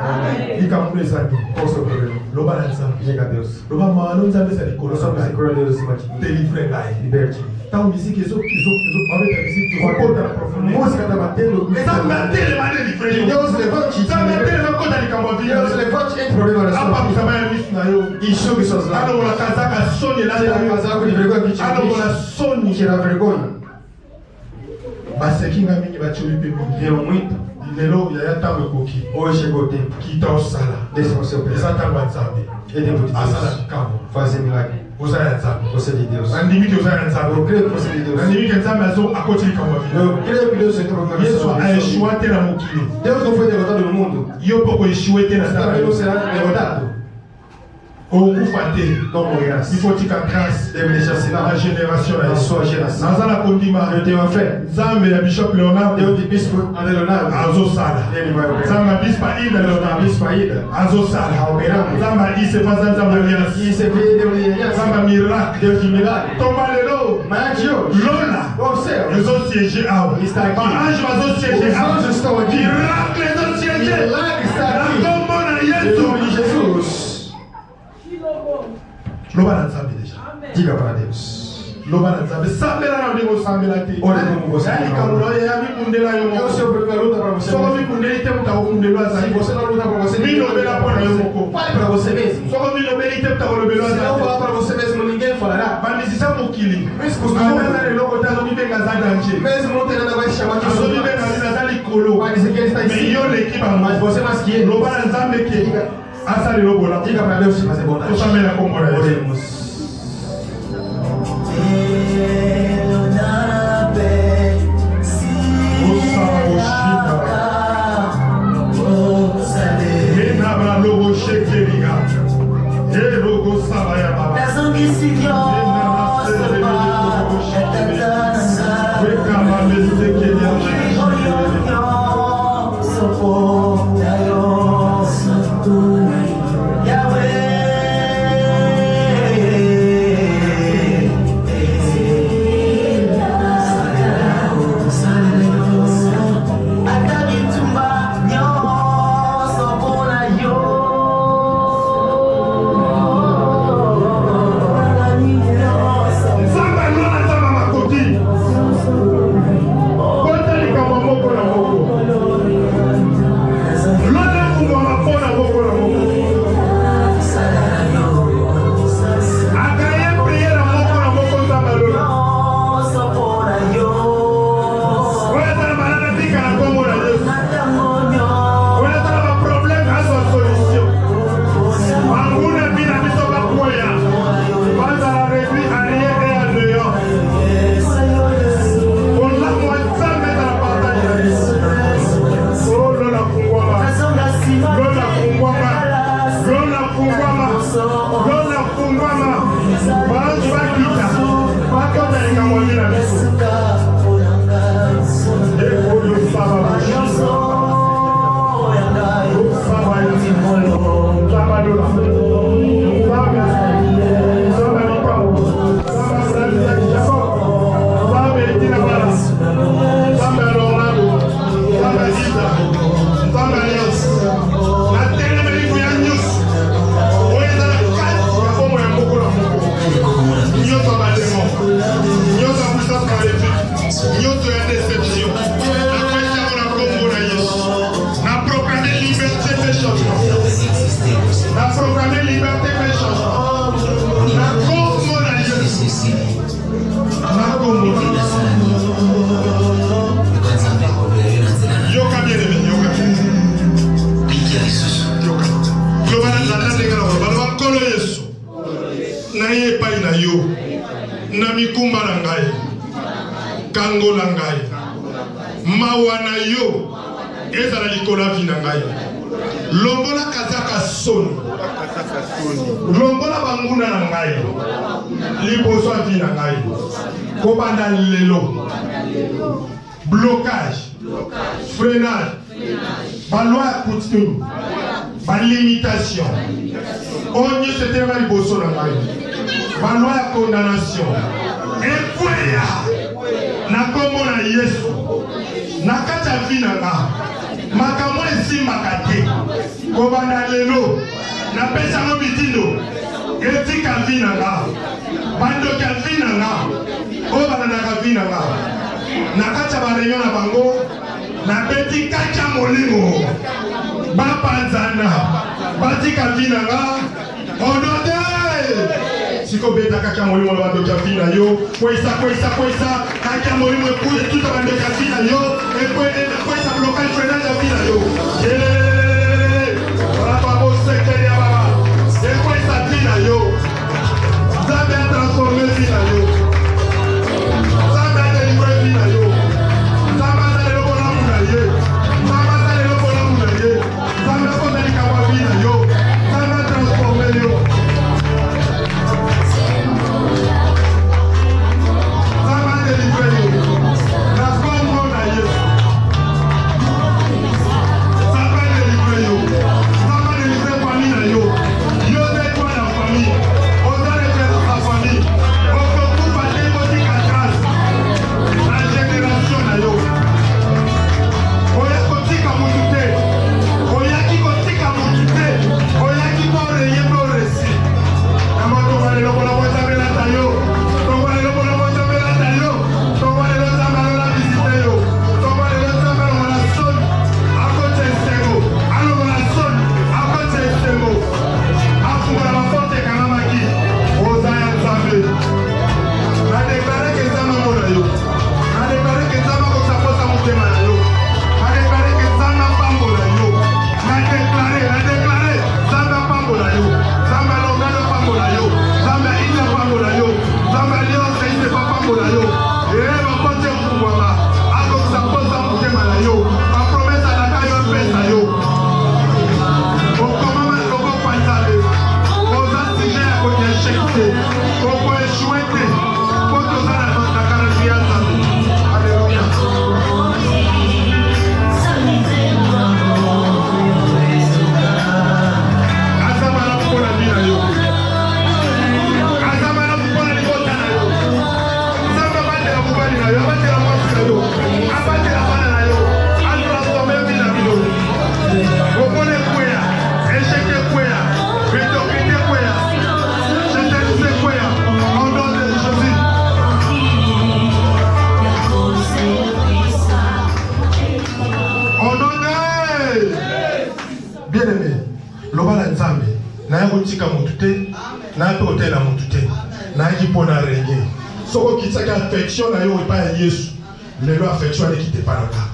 Likambo ezali. Loba na Nzambe. Diga a Deus. Loba maano Nzambe ezali Nós somos kolona. segura Deus acima de mim. Délivre ngai. Liberte. Tango musique avec musique kokota na profondeur. Música está batendo. Nzambe atelema délivre yo. Deus levante. Nzambe atelema kota likambo vile. Deus levante entre problema na Apa sua vida. kusaba ya misu na yo. Enxugue suas Ano lágrimas. wala kazaka soni la Tira yo. casaco de vergonha que te Ano wala deixa. soni. Tira a vergonha. Basekinga mingi bachuli pe mingi. Viram muito. Lelo yaya tango ekoki. Hoje chegou o tempo. Kita osala. Desça o seu pé. Eza tango ya Nzambe. É tempo de Asala Deus. likambo. Fazer milagre. Oza ya Nzambe. Você é de Deus. Nandimiki oza ya Nzambe. Eu creio que você é de Deus. Nandimiki Nzambe azo akoti likambo vile. Eu creio que Deus entrou na Yesu sua vida. aeshua te na mokili. Deus não foi derrotado no mundo. Yo poko eshue te na Você também não Nzambe. será derrotado. Okufa te. Não morrerás. Il faut tika grâce Deve deixar na sinal génération na na Yesu. sua geração. Nazala kondima. Eu tenho a fé. Nzambe ya Bishop Leonardo Deus de bispo André Leonardo. azosala. Ele vai operar. Nzambe ya Bispa Ida Deus da Leonardo bispo ainda. azosala. Operamos. Nzambe ya Isefaza Nzambe ya Mias. E você vê Deus de Nzambe aliança. ya miracle. Deus de milagre. Tomba lelo. Mas de hoje. Lola. Ao céu. Ezosiege awa. Está aqui. Baange bazosiege Os awa. anjos estão aqui. Miracle ezosiege. Milagre está aqui. Nakomona Em Yesu. nome de Jesus. Loba na Nzambe deja. Diga para Deus. Loba na Nzambe. Sambela na ndenge osambela te. Olha como você Yani kamuna oyo ya mikundela yo É o moko. seu primeiro luta para você Soko mesmo. mikundeli te muta kokundelo Se azali. você não luta para você Mimi ninguém lobela vai mpona yo você. moko. Fale para você mesmo. Soko milobeli te muta kolobelo Se não azali. falar para você mesmo, ninguém falará. Bamisisa mokili. Mesmo os números. Azaza leloko te azomibenga aza danger. Mesmo não tem nada, vai te chamar de Azomibenga Jesus. azali aza likolo. Vai dizer que ele está em Mais yo cima. leki Mas bango. você é mais que ele. Loba na Nzambe ke. Diga, Asali lobola. Diga para Deus fazer bondade. Tusamela como era. Oremos. Blocage, freinage, loi couture, limitation. On y c'était mal bosso dans la loi condamnation. Et puis na komo na Yesu, na kata vina nga, makamwa esi makate, kobanda lelo, na pesa no bitindo, eti ka vina nga, bando ka vina nga, obana na ka vina nga. Nakacha barenyo na bango na beti kacha molimo bapanzana batika vina nga onode siko beta kacha molimo na bando vina yo kwesa kacha molimo ekuje tuta bando vina yo kwesa blocage freinage ya vina yo baba bo sekere ya baba kwesa vina yo zabe transformer vina yo. Somebody tika mutu te na pe otela mutu te na ki pona renge soko kitaka affection na yo epa ya Yesu lelo affection ne kite panaka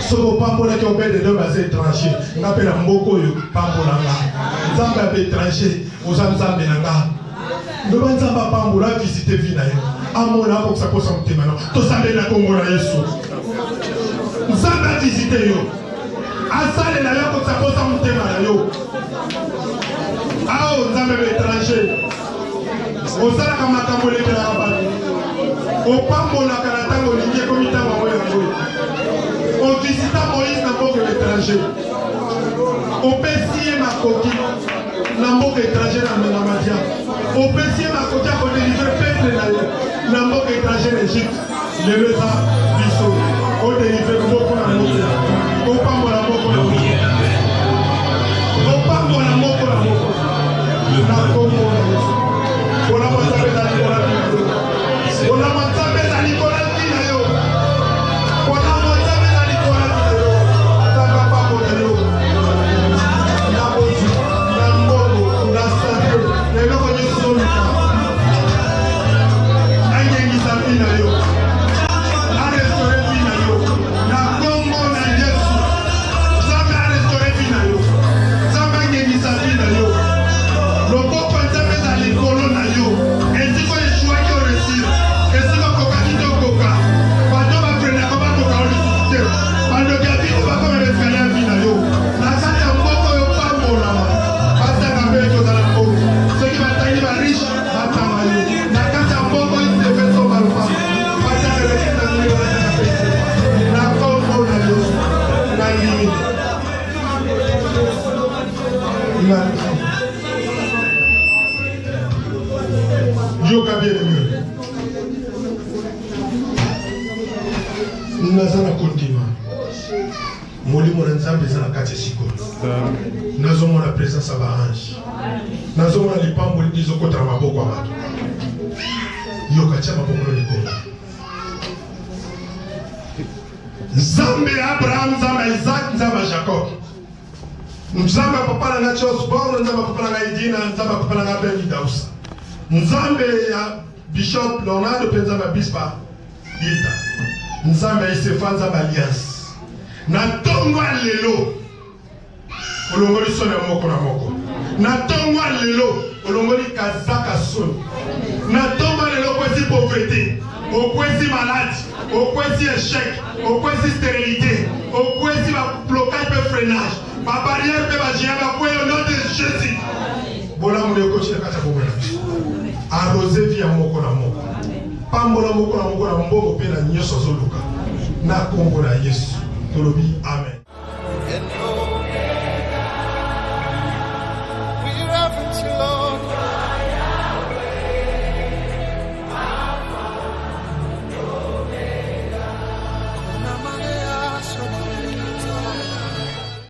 soko pambola ki obede de base étranger nga pe na mboko yo pambola nga nzambe abe étranger oza nzambe na nga ndoba nzambe pambola visiter vie na yo amona ko sa posa mutema no to sambe na Kongo na Yesu nzambe a visiter yo asale na yo ko sa posa mutema na yo ao nzambe be étranger osala ka makambo lekela abatu opambola kana tango lingi ekomi ntango yango yango ovisita Moïse na mboka étranger opesi ye makoki na mboka étranger na Madia opesi ye makoki ya kodelivre peuple na ye na mboka étranger na Égypte lelo eza biso odelivre mboka na mboka opambola mboka na mboka opambola mboka na mboka na Kongo na Yesu mpona mazambe na likola tina yo mpona mazambe na likola tina yo mpona mazambe na likola tina yo nzambe apambola yo na bozi na mbongo na sante na eloko nyonso ozoluka angengisa vi na yo arestore vi na yo na Kongo na Yesu nzambe arestore vi na yo nzambe angengisa vi na yo loboko nzambe na likolo na yo esiko eshuaki oresir esiko kokaki te okoka bato baprenaka bakoka oresusite bandoki ya biko bakoma beskali ya vi na yo na kati ya mboko oyo pambolama batanga mpe ete ozala mboko soki batangi bariche batanga yo na kati ya mboko oyo sefeso baluka batanga bekitangi yo batanga pese na Kongo na yo na limi yoka bien-aimé naza na kondima molimo na nzambe eza na kati ya sikoyo nazomona présence ya baange nazomona lipamboli ezokota na maboko ya bato yoka tia maboko na likolo nzambe ya Abraham nzambe ya Isaac nzambe ya Jacob nzambe ya papa na nga Osborne nzambe ya papa na nga Edina nzambe ya papa na nga Ben Idausa nzambe ya Bishop Leonardo pe nzambe ya Bispa Hilda nzambe ya Isefa nzambe ya Alliance na tongo ya lelo olongoli soni ya moko na moko na tongo ya lelo olongoli kazaka soni na tongo ya lelo okwesi pauvreté okwesi maladi okwesi échec okwesi stérilité okwesi bablocage pe freinage babarrière pe bagéant bakwei au nom de Jésus bolamu lekochila kati ya bomela biso arrose vi ya moko na moko pambola moko na moko na mbongo mpe na nyonso azoluka na Kombo na Yesu tolobi amen.